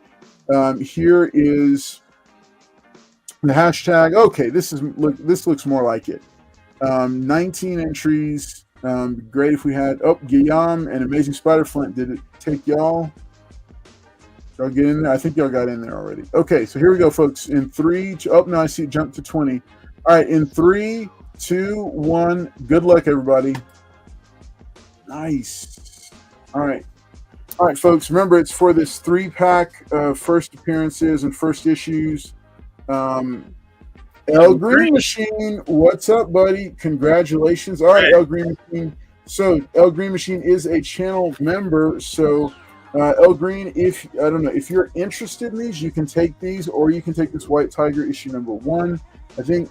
here is the hashtag. Okay, this looks more like it. 19 entries. Great if we had. Guillaume and Amazing Spider Flint. Did it take y'all? Did y'all get in there? I think y'all got in there already. Okay, so here we go, folks. In 3, no, I see it jumped to 20. All right, in 3, 2, 1. Good luck, everybody. Nice. All right, folks. Remember, it's for this 3-pack of first appearances and first issues. El Green Machine, what's up, buddy? Congratulations. All right, El Green Machine. So El Green Machine is a channel member. So El Green, if you're interested in these, you can take these, or you can take this White Tiger issue number 1. I think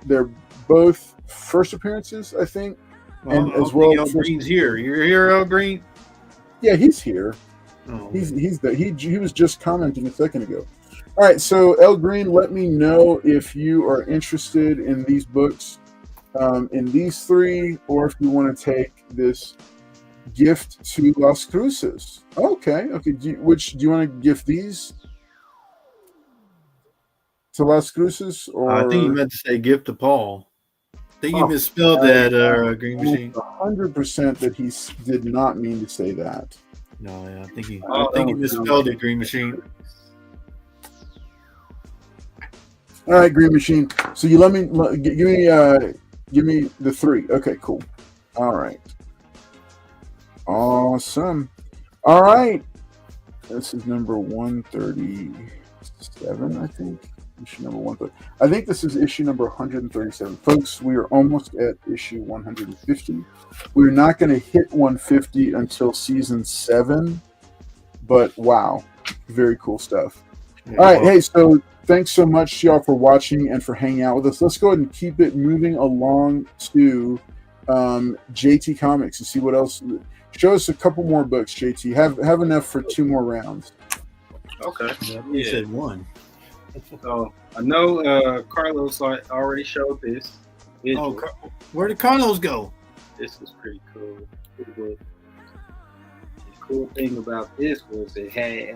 they're both first appearances. I think. And as well, El Green's here. You're here, El Green? Yeah, he's here. Oh. He's there. He was just commenting a second ago. All right, so El Green, let me know if you are interested in these books, in these 3, or if you want to take this gift to Las Cruces. Okay. Do you want to gift these to Las Cruces? Or I think you meant to say gift to Paul. I think you misspelled that, Green Machine. 100% that he did not mean to say that. No, yeah, I think he misspelled it, Green Machine. All right, Green Machine. So you give me the 3. Okay, cool. All right. Awesome. All right. This is number 137, I think. Issue number 130. I think this is issue number 137. Folks, we are almost at issue 150. We're not going to hit 150 until season 7, but wow, very cool stuff. All right, hey, so thanks so much to y'all for watching and for hanging out with us. Let's go ahead and keep it moving along to JT Comics and see what else. Show us a couple more books, JT. Have enough for 2 more rounds. Okay. You said 1. So I know Carlos already showed this. Oh, where did Carlos go? This was pretty cool. Pretty good. The cool thing about this was it had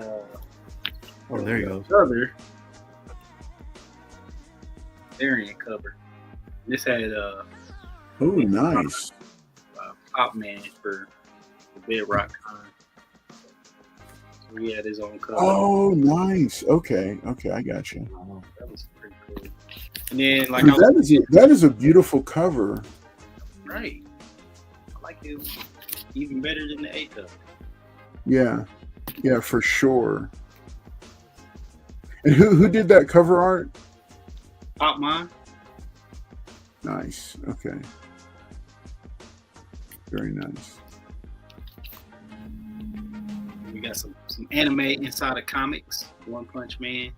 there you go. Cover. Variant cover. This had nice. Pop Man for the Bedrock Con. So he had his own cover. Oh, nice. Okay, I got you. That was pretty cool. And then, that is a beautiful cover. Right. I like it even better than the A cover. Yeah, for sure. And who did that cover art? Pop mine. Nice. Okay. Very nice. We got some anime inside of comics. One Punch Man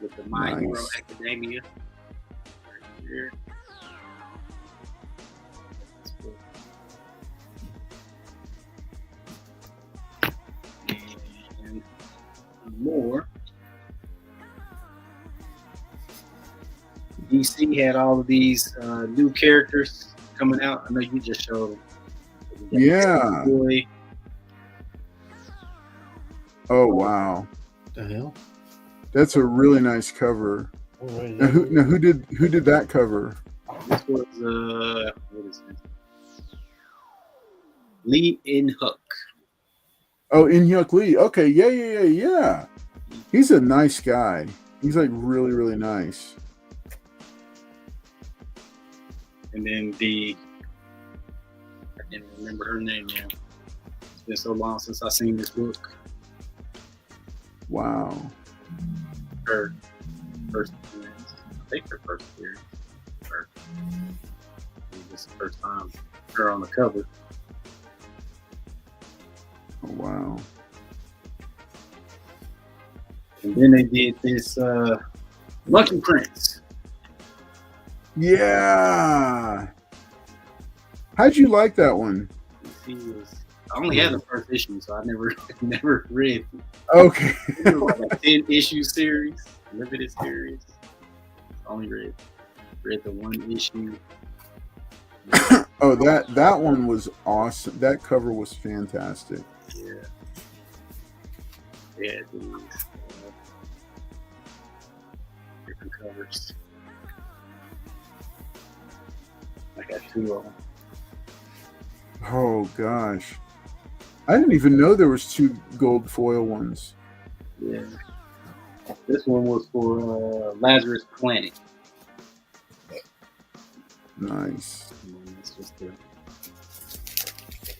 with the My Hero Academia. Right here. And more. DC had all of these new characters coming out. I know you just showed them. Yeah. Boy. Oh wow. The hell? That's a really nice cover. Now who did that cover? This was what is it? Lee In-hook. Oh, In-hyuk Lee. Okay, yeah. He's a nice guy. He's like really, really nice. And then I can't remember her name now. It's been so long since I've seen this book. Wow. Her first appearance. I think her first appearance. This is the first time her on the cover. Oh, wow. And then they did this Monkey Prince. Yeah. How'd you like that one? I only had the first issue, so I never read. Okay. It was like a 10-issue series, limited series. I only read the one issue. Oh, that one was awesome. That cover was fantastic. Yeah. Yeah, these different covers. I got two of them. Oh gosh, I didn't even know there was two gold foil ones. Yeah. This one was for Lazarus Planet. Nice. And it's just the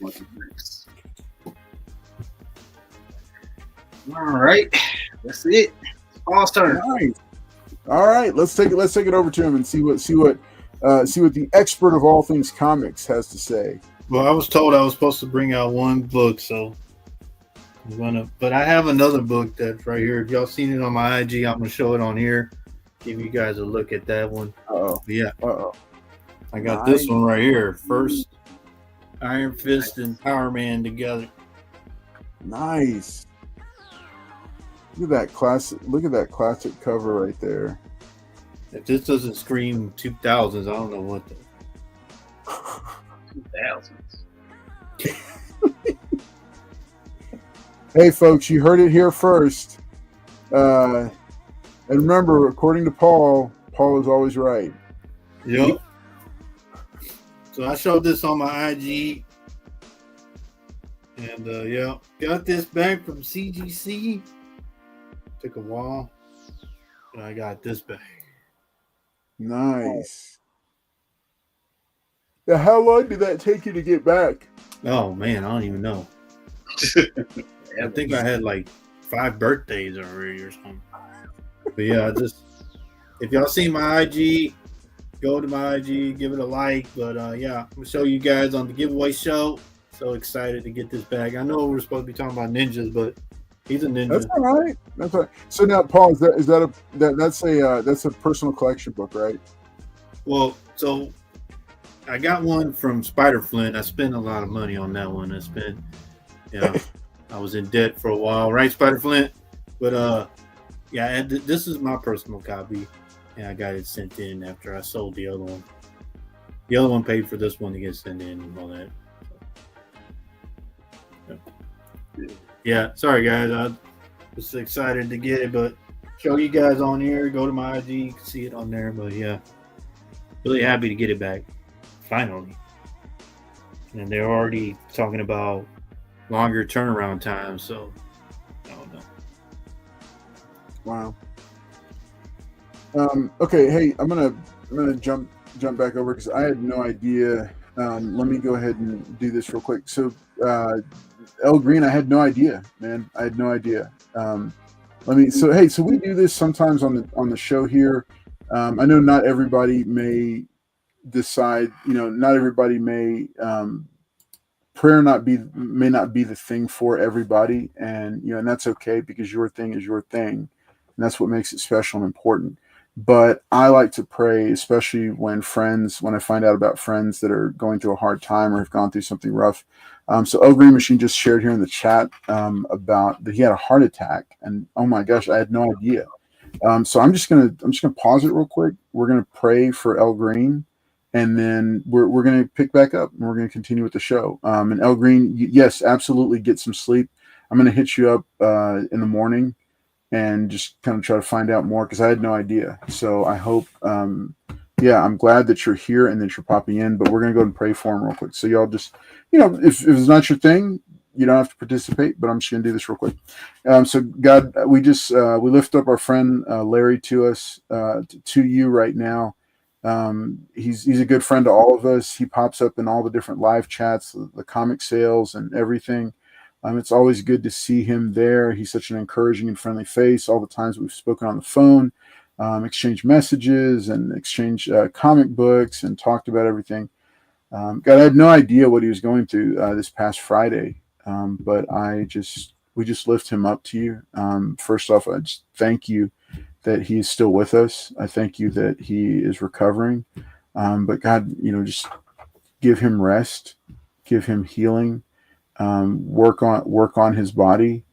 Monkey Prince. All right, that's it. Paul's turn. Nice. All right, let's take it over to him and see what the expert of all things comics has to say. Well, I was told I was supposed to bring out one book, so I'm gonna. But I have another book that's right here. If y'all seen it on my IG, I'm gonna show it on here. Give you guys a look at that one. Yeah. I got this one right here. First, Iron Fist and Power Man together. Nice. Look at that classic cover right there. If this doesn't scream 2000s, I don't know what the 2000s. Hey folks, you heard it here first. And remember, according to Paul is always right. Yep. So I showed this on my IG. And yeah, got this back from CGC. Took a while. But I got this back. Nice. Now, how long did that take you to get back? Oh man, I don't even know. I think I had like 5 birthdays already or something. But yeah, if y'all see my IG, go to my IG, give it a like. But yeah, I'm gonna show you guys on the giveaway show. So excited to get this bag. I know we're supposed to be talking about ninjas, but he's a ninja. That's all right. That's all right. So now, Paul, that's a personal collection book, right? Well, so I got one from Spider Flint. I spent a lot of money on that one. I was in debt for a while, right, Spider Flint? But yeah, this is my personal copy, and I got it sent in after I sold the other one. The other one paid for this one to get sent in and all that. Yeah, sorry guys, I was excited to get it, but show you guys on here. Go to my IG, you can see it on there. But yeah, really happy to get it back, finally. And they're already talking about longer turnaround time, so I don't know. Wow. Okay, hey, I'm gonna jump back over because I had no idea. Let me go ahead and do this real quick. So, El Green, I had no idea, man. I had no idea. So we do this sometimes on the show here. I know not everybody may decide, not everybody may, prayer may not be the thing for everybody. And, and that's okay, because your thing is your thing. And that's what makes it special and important. But I like to pray, especially when I find out about friends that are going through a hard time or have gone through something rough. So El Green Machine just shared here in the chat about that he had a heart attack, and oh my gosh, I had no idea. So I'm just gonna pause it real quick. We're gonna pray for El Green, and then we're gonna pick back up and we're gonna continue with the show. And El Green, yes, absolutely, get some sleep. I'm gonna hit you up in the morning and just kind of try to find out more, because I had no idea. So I hope, I'm glad that you're here and that you're popping in, but we're going to go ahead and pray for him real quick. So y'all just, if it's not your thing, you don't have to participate, but I'm just going to do this real quick. So God, we lift up our friend Larry to us, to you right now. He's a good friend to all of us. He pops up in all the different live chats, the comic sales and everything. It's always good to see him there. He's such an encouraging and friendly face. All the times we've spoken on the phone, exchanged messages and exchanged comic books and talked about everything. God, I had no idea what he was going through this past Friday, but we just lift him up to you. First off, I just thank you that he is still with us. I thank you that he is recovering. But God, just give him rest, give him healing. Work on his body,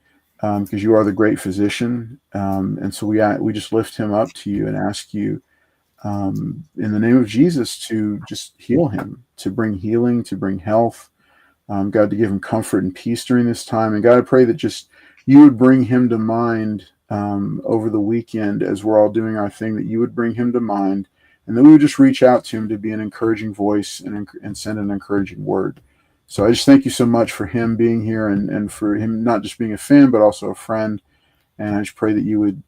because you are the great physician, and so we just lift him up to you and ask you, in the name of Jesus, to just heal him, to bring healing, to bring health, God, to give him comfort and peace during this time. And God, I pray that just you would bring him to mind over the weekend as we're all doing our thing, that you would bring him to mind, and that we would just reach out to him to be an encouraging voice and send an encouraging word. So I just thank you so much for him being here, and for him not just being a fan, but also a friend. And I just pray that you would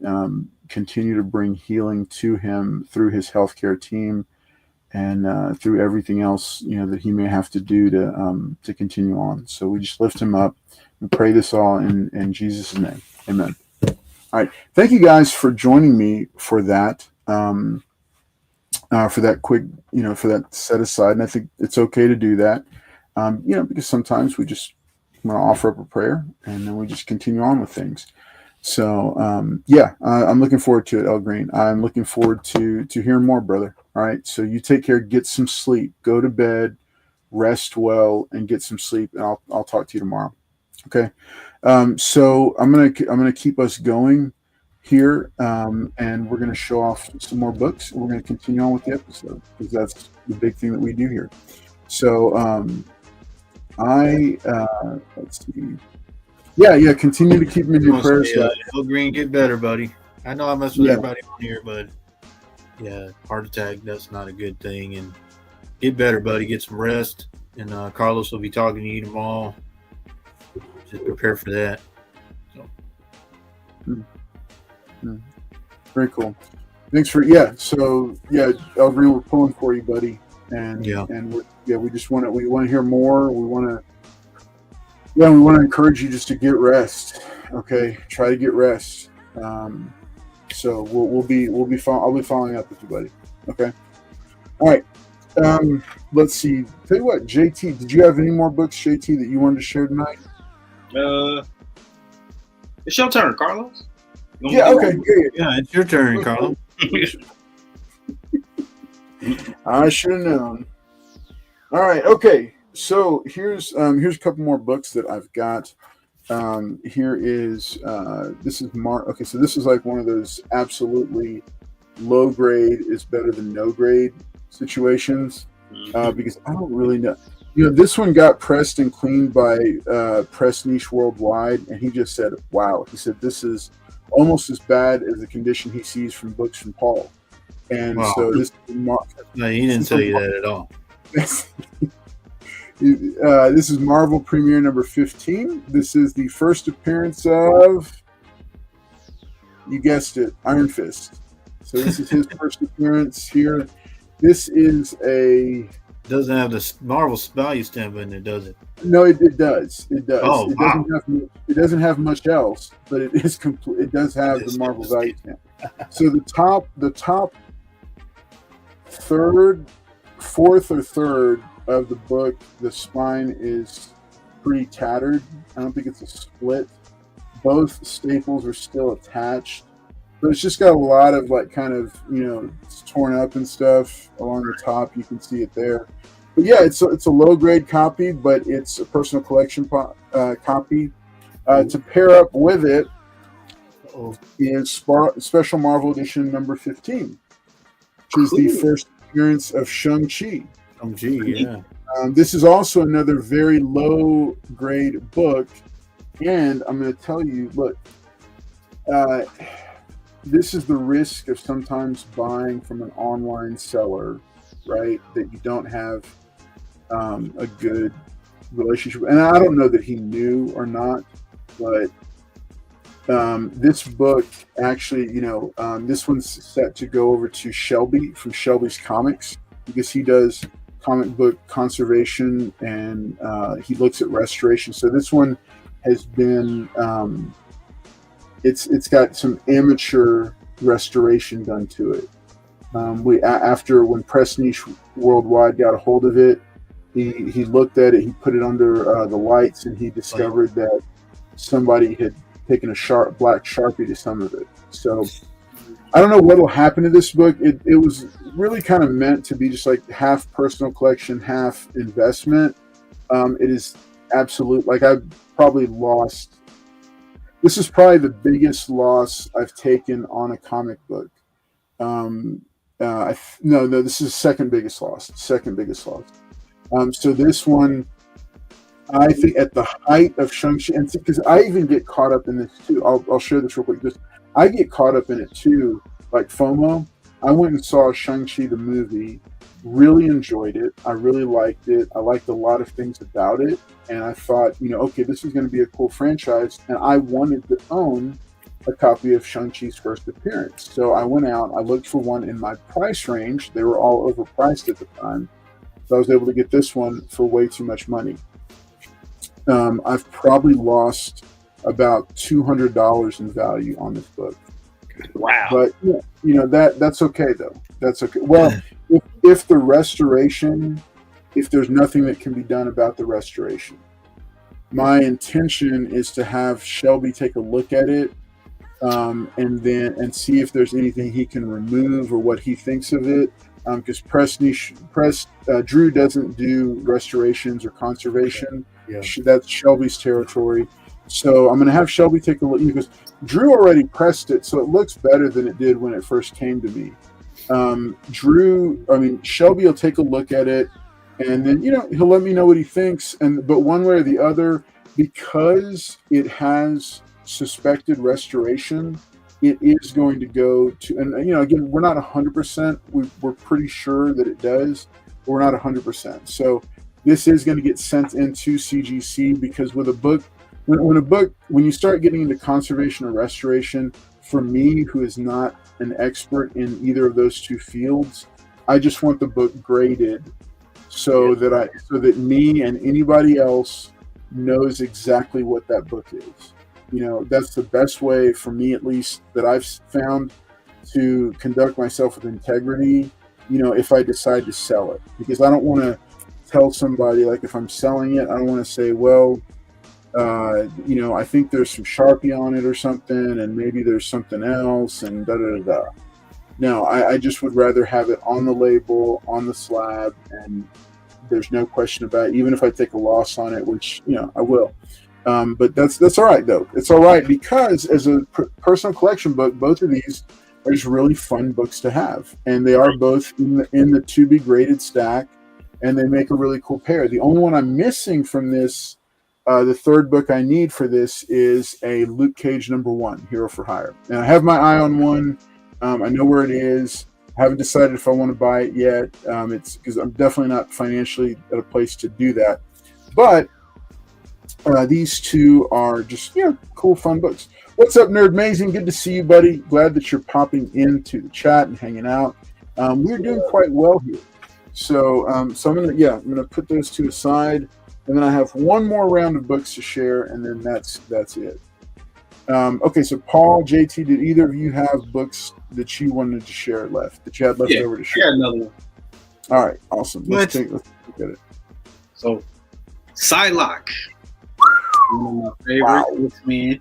continue to bring healing to him through his healthcare team, and through everything else, that he may have to do to continue on. So we just lift him up. We pray this all in Jesus' name. Amen. All right. Thank you guys for joining me for that. For that quick, for that set aside. And I think it's okay to do that. Because sometimes we just want to offer up a prayer and then we just continue on with things. So, I'm looking forward to it, El Green. I'm looking forward to hearing more, brother. All right. So you take care, get some sleep, go to bed, rest well, and get some sleep. And I'll talk to you tomorrow. Okay. So I'm going to keep us going here. And we're going to show off some more books. And we're going to continue on with the episode, because that's the big thing that we do here. So, let's see. Yeah. Continue to keep me in your prayers. El Green, get better, buddy. I know I mess with everybody on here, but heart attack, that's not a good thing. And get better, buddy. Get some rest. And Carlos will be talking to you tomorrow. Just prepare for that. So. Very cool. Thanks for So El Green, we're pulling for you, buddy. And we just want to hear more. We want to encourage you just to get rest. Okay, try to get rest. So I'll be following up with you, buddy. Okay. All right. Let's see. Tell you what, JT, did you have any more books, JT, that you wanted to share tonight? It's your turn, Carlos. Okay. Yeah, it's your turn, Carlos. I should have known. All right. Okay. So here's a couple more books that I've got. Here is this is Okay, so this is like one of those absolutely low grade is better than no grade situations, because I don't really know. This one got pressed and cleaned by Press Niche Worldwide, and he just said, "Wow." He said this is almost as bad as the condition he sees from books from Paul. And so this no, he didn't tell you that at all. This is Marvel Premiere number 15. This is the first appearance of, you guessed it, Iron Fist. So this is his first appearance here. This is a... Doesn't have the Marvel value stamp in it, does it? No, it does. It does. Oh, wow. It doesn't have much else, but it is complete. It does have the Marvel value stamp. So the top fourth or third of the book, the spine is pretty tattered. I don't think it's a split. Both staples are still attached, but it's just got a lot of like kind of, it's torn up and stuff along the top. You can see it there. But yeah, it's a low grade copy, but it's a personal collection copy. To pair up with it is Special Marvel Edition number 15, which is the first appearance of Shang Chi. Yeah. This is also another very low grade book, and I'm going to tell you, look, this is the risk of sometimes buying from an online seller, right? That you don't have a good relationship, and I don't know that he knew or not, but this book actually, this one's set to go over to Shelby from Shelby's Comics, because he does comic book conservation and he looks at restoration. So this one has been it's got some amateur restoration done to it. After when Press Niche Worldwide got a hold of it, he looked at it, he put it under the lights, and he discovered that somebody had taken a black Sharpie to some of it. So I don't know what will happen to this book. It was really kind of meant to be just like half personal collection, half investment. It is absolute. Like, I've probably lost. This is probably the biggest loss I've taken on a comic book. No, this is second biggest loss. So this one, I think at the height of Shang-Chi, and because I even get caught up in this too. I'll share this real quick. I get caught up in it too, like FOMO. I went and saw Shang-Chi the movie, really enjoyed it. I really liked it. I liked a lot of things about it. And I thought, okay, this is going to be a cool franchise. And I wanted to own a copy of Shang-Chi's first appearance. So I went out, I looked for one in my price range. They were all overpriced at the time. So I was able to get this one for way too much money. I've probably lost about $200 in value on this book. Wow. But that's okay though. That's okay. Well, if the restoration, if there's nothing that can be done about the restoration, my intention is to have Shelby take a look at it, and see if there's anything he can remove or what he thinks of it. Because Drew doesn't do restorations or conservation. Yeah. That's Shelby's territory. So I'm going to have Shelby take a look, because Drew already pressed it, so it looks better than it did when it first came to me. Shelby will take a look at it, and then he'll let me know what he thinks. But one way or the other, because it has suspected restoration, it is going to go to, and again, we're not 100%. We're pretty sure that it does, but we're not 100%. So this is going to get sent into CGC, because with a book, when you start getting into conservation or restoration, for me, who is not an expert in either of those two fields, I just want the book graded so that me and anybody else knows exactly what that book is. That's the best way for me, at least, that I've found to conduct myself with integrity, if I decide to sell it. Because I don't want to tell somebody, like, if I'm selling it, I don't want to say, well, I think there's some Sharpie on it or something, and maybe there's something else, and da-da-da-da. No, I just would rather have it on the label, on the slab, and there's no question about it, even if I take a loss on it, which, I will. But that's all right, though. It's all right, because as a personal collection book, both of these are just really fun books to have, and they are both in the to be graded stack, and they make a really cool pair. The only one I'm missing from this, the third book I need for this, is a Luke Cage #1, Hero for Hire. And I have my eye on one. I know where it is. I haven't decided if I want to buy it yet. It's because I'm definitely not financially at a place to do that. But these two are just cool, fun books. What's up, Nerd Amazing? Good to see you, buddy. Glad that you're popping into the chat and hanging out. We're doing quite well here. So I'm gonna put those two aside, and then I have one more round of books to share, and then that's it. Okay, so Paul, JT, did either of you have books that you wanted to share left, that you had left over to share? Yeah, another one. All right, awesome. Let's look at it. So, Psylocke, one of my favorite X-Men.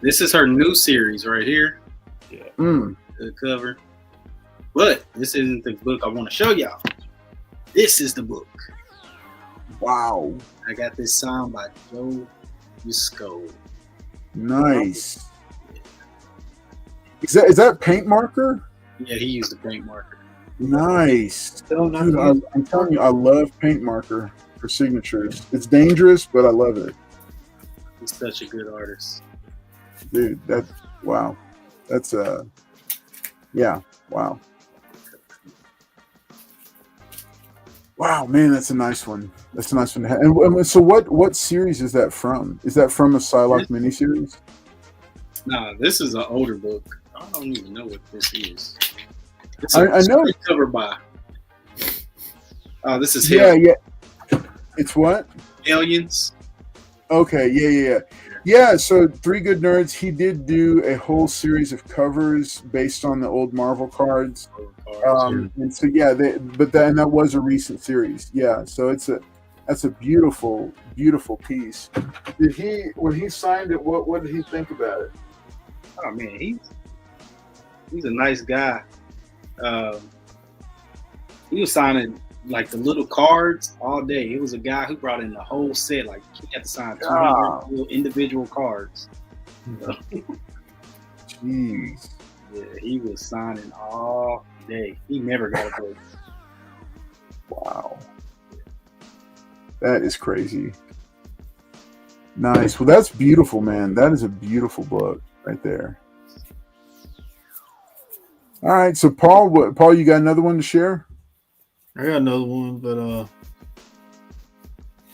This is her new series right here. Yeah, the cover. But this isn't the book I want to show y'all. This is the book. Wow. I got this signed by Joe Yusco. Nice. Is that paint marker? Yeah, he used the paint marker. Nice. Dude, I'm telling you, I love paint marker for signatures. It's dangerous, but I love it. He's such a good artist. Dude, wow. That's yeah, wow. Wow, man, that's a nice one. That's a nice one to have. And so what series is that from? Is that from a Psylocke miniseries? Nah, this is an older book. I don't even know what this is. I know it's covered by. Oh, this is yeah. It's what? Aliens. Okay, yeah. So Three Good Nerds, he did do a whole series of covers based on the old Marvel cards. And so that was a recent series. Yeah, so that's a beautiful, beautiful piece. When he signed it, what did he think about it? Oh man, he's a nice guy. He was signing like the little cards all day. He was a guy who brought in the whole set. Like he had to sign 200 little individual cards. Jeez. Yeah, he was signing all day. He never got a break. Wow. That is crazy. Nice. Well, that's beautiful, man. That is a beautiful book right there. All right. So, Paul, you got another one to share? I got another one, but let's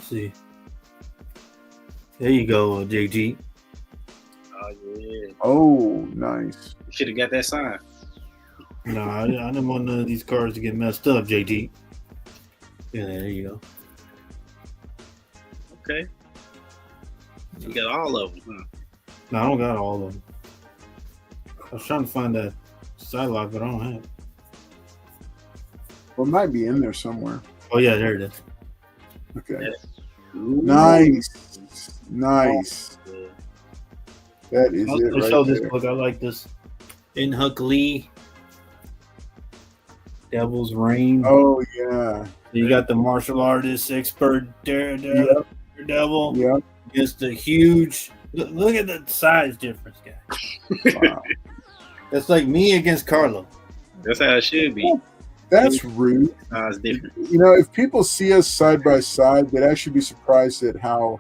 see. There you go, JT. Oh yeah. Oh, nice. You should have got that sign. No, I didn't want none of these cards to get messed up, JT. Yeah, there you go. Okay. You got all of them, huh? No, I don't got all of them. I was trying to find that Psylocke, but I don't have it. Well, it might be in there somewhere. Oh, yeah, there it is. Okay. Yeah. Nice. Yeah. That is I'll it right show there. this book. I like this. In Huck Lee. Devil's Reign. Oh, yeah. You got the martial artist, expert Daredevil. Yep. Against the huge. Look at the size difference, guys. Wow. That's like me against Carlo. That's how it should be. That's rude. It's different. You know, if people see us side by side, they'd actually be surprised at how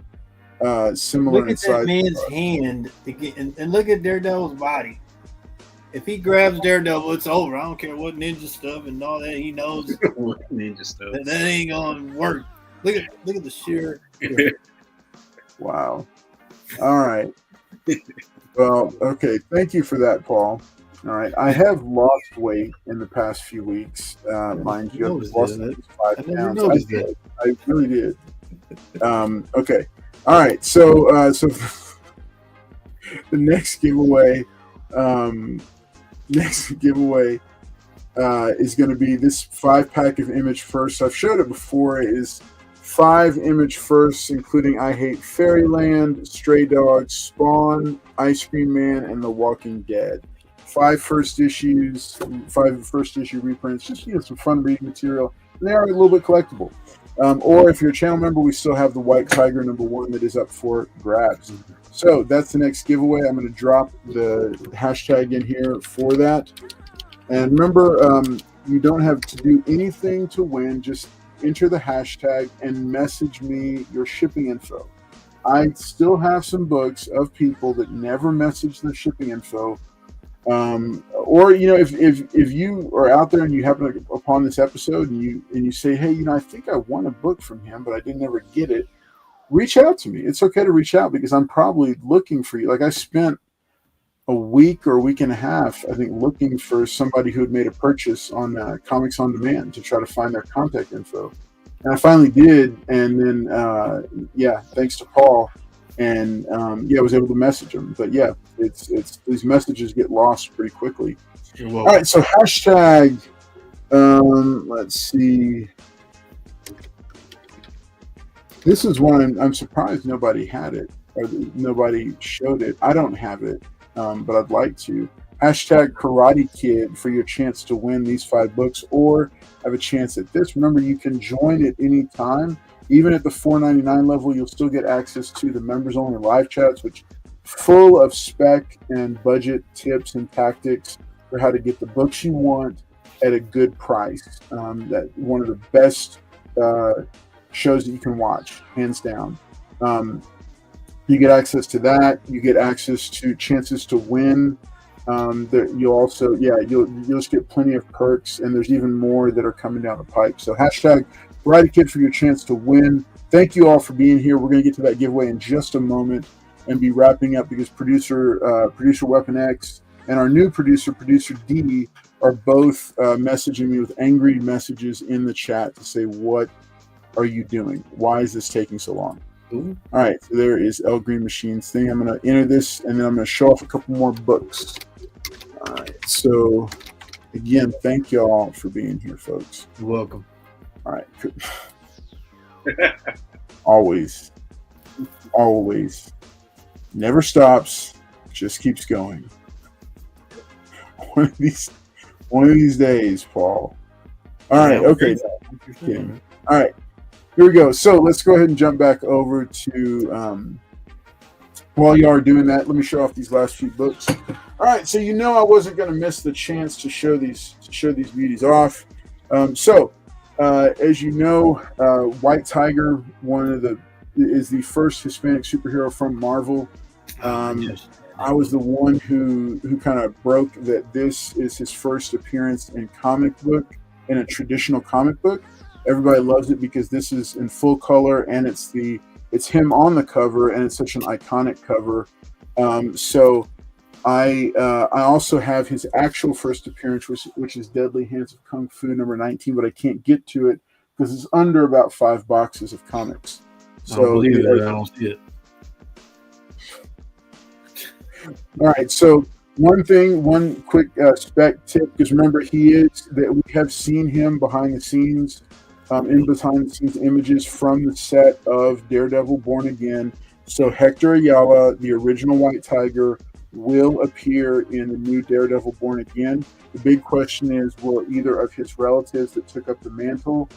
similar Look in at size. that man's hand and look at Daredevil's body. If he grabs Daredevil, it's over. I don't care what ninja stuff and all that he knows. Ninja stuff. That ain't gonna work. Look at the sheer. Wow. All right. Well, okay. Thank you for that, Paul. All right. I have lost weight in the past few weeks. Mind you, I've lost 5 pounds. I really did. Okay. All right. So the next giveaway is going to be this 5-pack of Image First. I've showed it before. It is 5 Image Firsts, including I Hate Fairyland, Stray Dogs, Spawn, Ice Cream Man, and The Walking Dead. 5 first issues, 5 first issue reprints, just some fun reading material. And they are a little bit collectible. Or if you're a channel member, we still have the White Tiger #1 that is up for grabs. So that's the next giveaway. I'm going to drop the hashtag in here for that. And remember, you don't have to do anything to win. Just enter the hashtag and message me your shipping info. I still have some books of people that never message their shipping info. Or if you are out there and you happen upon this episode and you say, hey, I think I won a book from him, but I didn't ever get it. Reach out to me. It's okay to reach out because I'm probably looking for you. Like I spent a week or a week and a half, I think, looking for somebody who had made a purchase on Comics on Demand to try to find their contact info. And I finally did. And then, thanks to Paul, and I was able to message him. But yeah, it's these messages get lost pretty quickly. All right, so hashtag. Let's see. This is one I'm surprised nobody had it or nobody showed it. I don't have it, but I'd like to. Hashtag Karate Kid for your chance to win these 5 books or have a chance at this. Remember, you can join at any time. Even at the $4.99 level, you'll still get access to the members-only live chats, which full of spec and budget tips and tactics for how to get the books you want at a good price. That one of the best shows that you can watch, hands down. You get access to that. You get access to chances to win. You'll also, you'll just get plenty of perks, and there's even more that are coming down the pipe. So hashtag Karate Kid for your chance to win. Thank you all for being here. We're going to get to that giveaway in just a moment and be wrapping up because producer Weapon X and our new producer D, are both messaging me with angry messages in the chat to say, what are you doing? Why is this taking so long? Ooh. All right, so there is El Green Machine's thing. I'm going to enter this, and then I'm going to show off a couple more books. All right, so again, thank you all for being here, folks. You're welcome. All right. Always. Never stops, just keeps going. One of these days, Paul. All right, okay. All right, here we go. So let's go ahead and jump back over to, while you are doing that, let me show off these last few books. All right, so I wasn't going to miss the chance to show these beauties off. As you know, White Tiger, is the first Hispanic superhero from Marvel. Yes. I was the one who kind of broke that this is his first appearance in a traditional comic book. Everybody loves it because this is in full color and it's him on the cover and it's such an iconic cover. So I also have his actual first appearance, which is Deadly Hands of Kung Fu number 19, but I can't get to it because it's under about 5 boxes of comics. So I don't believe that. I don't see it. All right, so one quick spec tip, because remember we have seen him behind the scenes, in behind the scenes images from the set of Daredevil Born Again. So Hector Ayala, the original White Tiger, will appear in the new Daredevil Born Again. The big question is, will either of his relatives that took up the mantle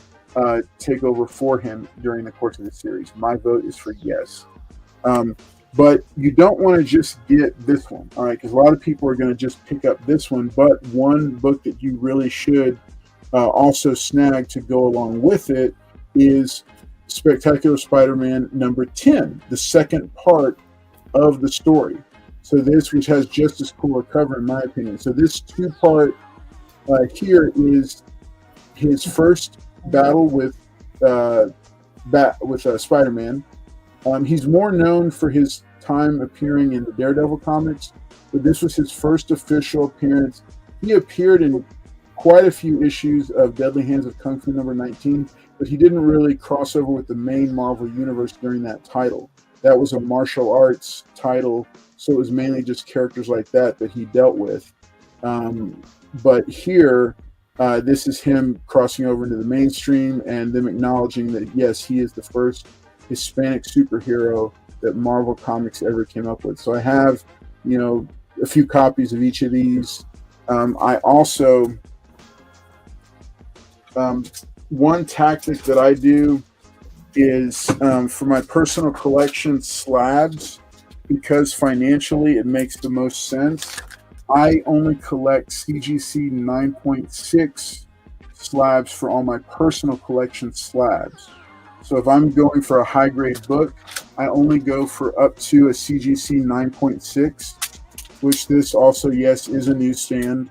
take over for him during the course of the series? My vote is for yes. But you don't want to just get this one, all right? Because a lot of people are going to just pick up this one. But one book that you really should also snag to go along with it is Spectacular Spider-Man number 10, the second part of the story. So this, which has just as cool a cover in my opinion. So this 2-part here is his first battle with Spider-Man. He's more known for his time appearing in the Daredevil comics, but this was his first official appearance. He appeared in quite a few issues of Deadly Hands of Kung Fu number 19, but he didn't really cross over with the main Marvel universe during that title. That was a martial arts title, so it was mainly just characters like that he dealt with. But here, this is him crossing over into the mainstream and them acknowledging that, yes, he is the first Hispanic superhero that Marvel Comics ever came up with. So I have, a few copies of each of these. I also, one tactic that I do is for my personal collection slabs, because financially it makes the most sense. I only collect CGC 9.6 slabs for all my personal collection slabs. So if I'm going for a high grade book, I only go for up to a CGC 9.6, which this also, yes, is a newsstand.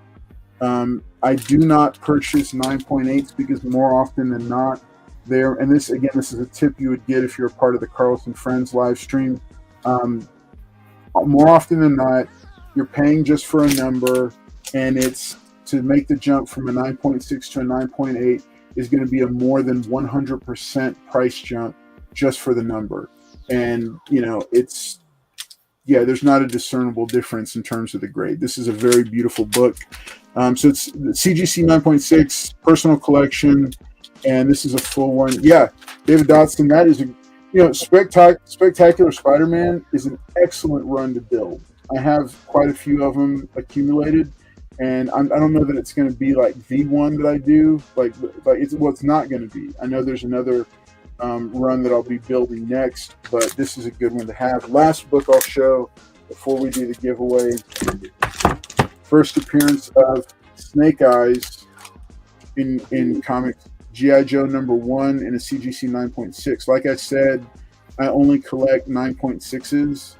I do not purchase 9.8s because more often than not, and this is a tip you would get if you're a part of the Carlos and Friends live stream. More often than not, you're paying just for a number, and it's to make the jump from a 9.6 to a 9.8 is going to be a more than 100% price jump just for the number. and it's there's not a discernible difference in terms of the grade. This is a very beautiful book. So it's the CGC 9.6 personal collection, and this is a full one. Yeah, David Dotson, that is Spectacular Spider-Man is an excellent run to build. I have quite a few of them accumulated, and I don't know that it's going to be like the one that I do. Like it's not going to be. I know there's another run that I'll be building next, but this is a good one to have. Last book I'll show before we do the giveaway. First appearance of Snake Eyes in comics, G.I. Joe #1 in a CGC 9.6. Like I said, I only collect 9.6s.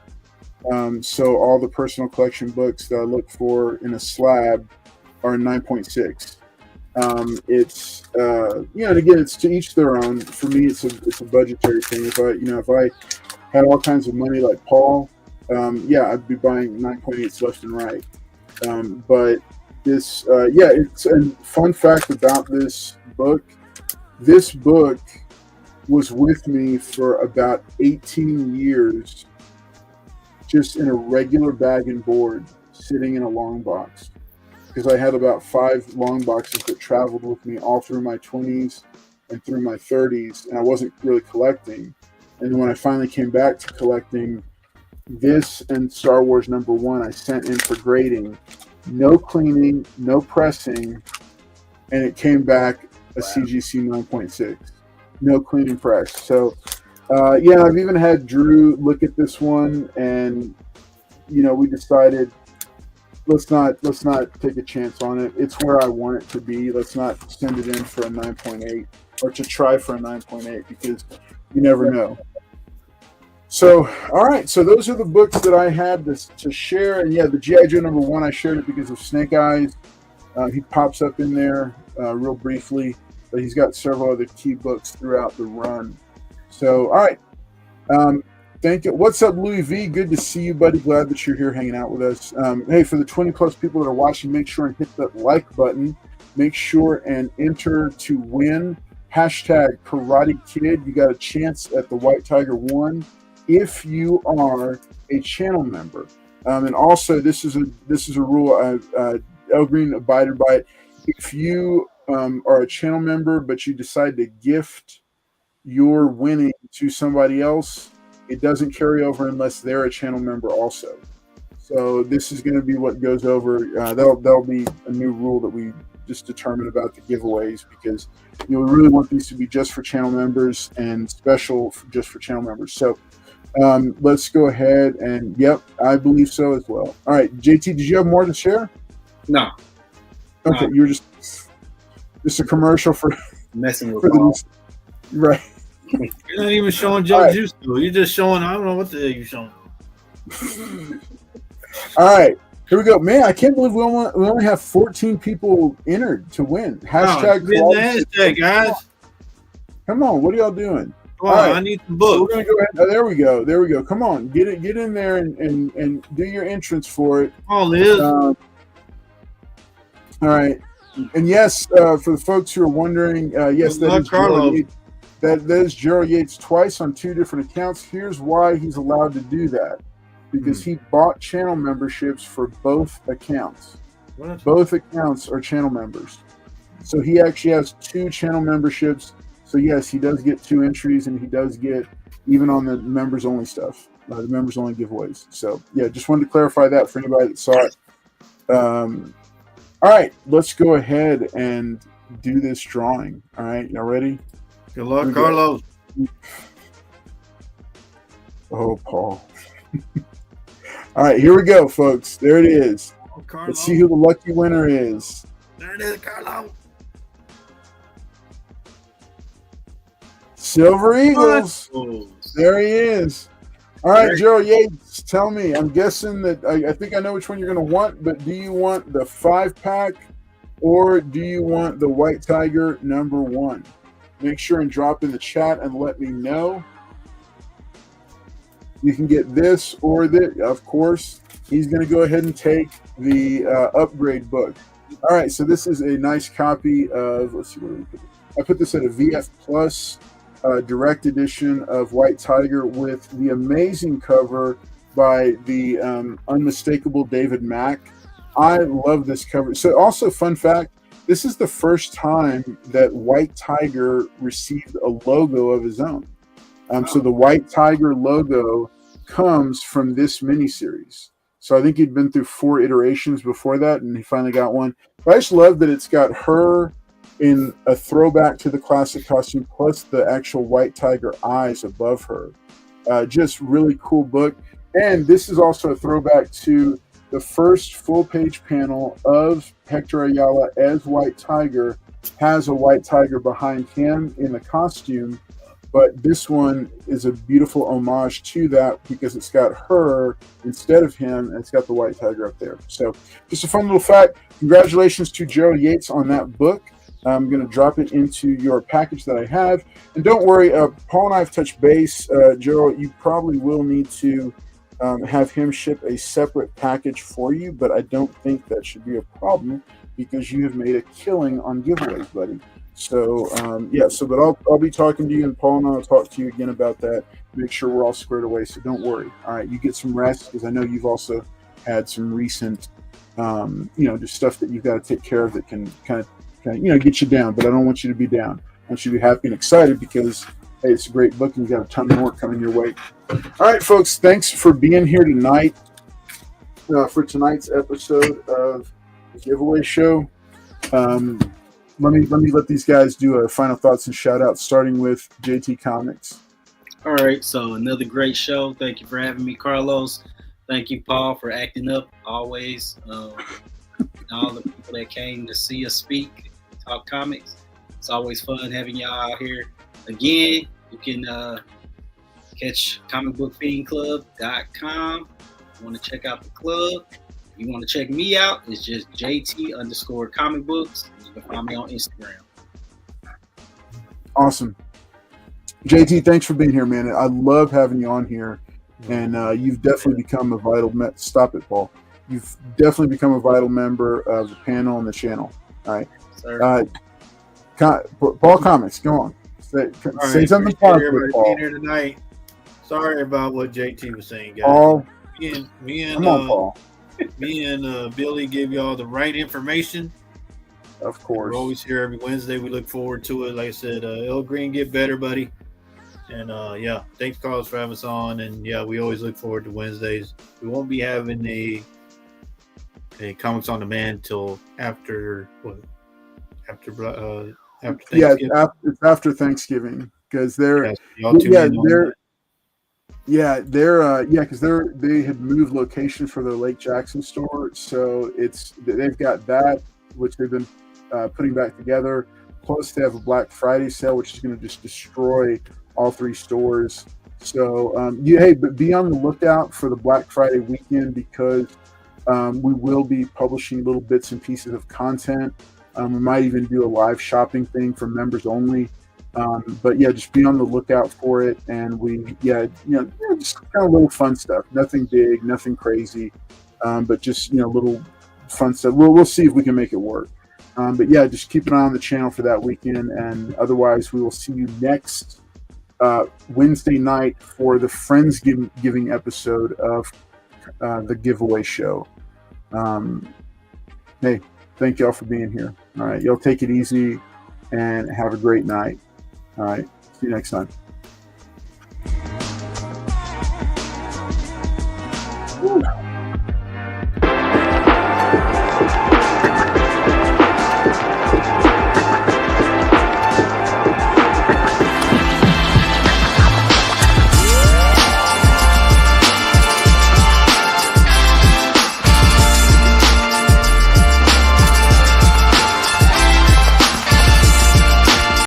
So all the personal collection books that I look for in a slab are 9.6. It's and again, it's to each their own. For me, it's a budgetary thing. If I had all kinds of money like Paul, I'd be buying 9.8s left and right. But this, it's a fun fact about this book. This book was with me for about 18 years, just in a regular bag and board, sitting in a long box. Because I had about 5 long boxes that traveled with me all through my 20s and through my 30s, and I wasn't really collecting. And then when I finally came back to collecting, this and Star Wars #1 I sent in for grading. No cleaning, no pressing, and it came back a CGC 9.6. No cleaning press. So, I've even had Drew look at this one, and we decided let's not take a chance on it. It's where I want it to be. Let's not send it in for a 9.8 or to try for a 9.8 because you never know. So, all right. So those are the books that I had to share. And the G.I. Joe #1, I shared it because of Snake Eyes. He pops up in there real briefly, but he's got several other key books throughout the run. So, all right. Thank you. What's up, Louis V? Good to see you, buddy. Glad that you're here hanging out with us. Hey, for the 20-plus people that are watching, make sure and hit that like button. Make sure and enter to win. Hashtag Karate Kid. You got a chance at the White Tiger 1 if you are a channel member. And also, this is a rule. El Green abided by it. If you are a channel member, but you decide to gift your winning to somebody else, it doesn't carry over unless they're a channel member also. So this is going to be what goes over. That'll be a new rule that we just determined about the giveaways, because we really want these to be just for channel members and special just for channel members. So let's go ahead and I believe so as well. All right, JT, did you have more to share? No. Okay, you were just a commercial for messing with Paul. Right. You're not even showing Joe Juice, though. You're just showing, I don't know what the hell you're showing. All right, here we go. Man, I can't believe we only have 14 people entered to win. Hashtag, guys. Come on, what are y'all doing? Come on, I need the book. So we're gonna go ahead. Oh, there we go. Come on, get in there and do your entrance for it. Oh, Liz. All right, and yes, for the folks who are wondering, yes, that is Carlo. That is Gerald Yates twice on 2 different accounts. Here's why he's allowed to do that. Because he bought channel memberships for both accounts. Both accounts are channel members. So he actually has 2 channel memberships. So yes, he does get 2 entries, and he does get even on the members only stuff, the members only giveaways. So just wanted to clarify that for anybody that saw it. All right, let's go ahead and do this drawing. All right, y'all ready? Good luck, Carlos. Oh, Paul. All right, here we go, folks. There it is. Let's see who the lucky winner is. There it is, Carlos. Silver Eagles. There he is. All right, Gerald Yates, tell me. I'm guessing that I think I know which one you're going to want, but do you want the 5-pack or do you want the White Tiger #1? Make sure and drop in the chat and let me know. You can get this or that, of course. He's going to go ahead and take the upgrade book. All right, so this is a nice copy of, let's see, where did we put it? I put this at a VF Plus direct edition of White Tiger with the amazing cover by the unmistakable David Mack. I love this cover. So also, fun fact, this is the first time that White Tiger received a logo of his own. So the White Tiger logo comes from this miniseries. So I think he'd been through 4 iterations before that, and he finally got one. But I just love that it's got her in a throwback to the classic costume, plus the actual White Tiger eyes above her. Just really cool book. And this is also a throwback to the first full-page panel of Hector Ayala as White Tiger, has a White Tiger behind him in the costume. But this one is a beautiful homage to that because it's got her instead of him, and it's got the White Tiger up there. So just a fun little fact. Congratulations to Gerald Yates on that book. I'm going to drop it into your package that I have. And don't worry, Paul and I have touched base. Gerald, you probably will need to have him ship a separate package for you, but I don't think that should be a problem because you have made a killing on giveaways, buddy. So, but I'll be talking to you, and Paul and I will talk to you again about that. Make sure we're all squared away, so don't worry. All right, you get some rest because I know you've also had some recent, just stuff that you've got to take care of that can kind of get you down, but I don't want you to be down. I want you to be happy and excited because, hey, it's a great book and you got a ton more coming your way. All right, folks, thanks for being here tonight for tonight's episode of the giveaway show. Let me let these guys do a final thoughts and shout out, starting with JT Comics. All right, so another great show. Thank you for having me, Carlos. Thank you, Paul, for acting up always. All the people that came to see us speak, talk comics. It's always fun having y'all out here. Again, you can catch comicbookfiendclub.com. You want to check out the club. If you want to check me out, it's just JT_comicbooks. You can find me on Instagram. Awesome. JT, thanks for being here, man. I love having you on here. And you've definitely become a vital stop it, Paul. You've definitely become a vital member of the panel and the channel. All right. Paul Comics, go on. Say something positive, Paul. Here tonight. Sorry about what JT was saying, guys. Paul, me and Paul. Me and Billy give y'all the right information. Of course. We're always here every Wednesday. We look forward to it. Like I said, El Green, get better, buddy. And thanks, Carlos, for having us on. And we always look forward to Wednesdays. We won't be having a Comics on Demand till after Thanksgiving. It's after Thanksgiving because they had moved location for their Lake Jackson store, so they've got that which they've been putting back together. Plus, they have a Black Friday sale, which is going to just destroy all 3 stores. So, but be on the lookout for the Black Friday weekend because we will be publishing little bits and pieces of content. We might even do a live shopping thing for members only. Just be on the lookout for it. And just kind of little fun stuff. Nothing big, nothing crazy, but just little fun stuff. We'll see if we can make it work. Just keep an eye on the channel for that weekend. And otherwise, we will see you next Wednesday night for the Friendsgiving episode of the giveaway show. Hey, thank y'all for being here. All right, y'all take it easy and have a great night. All right, see you next time. Woo.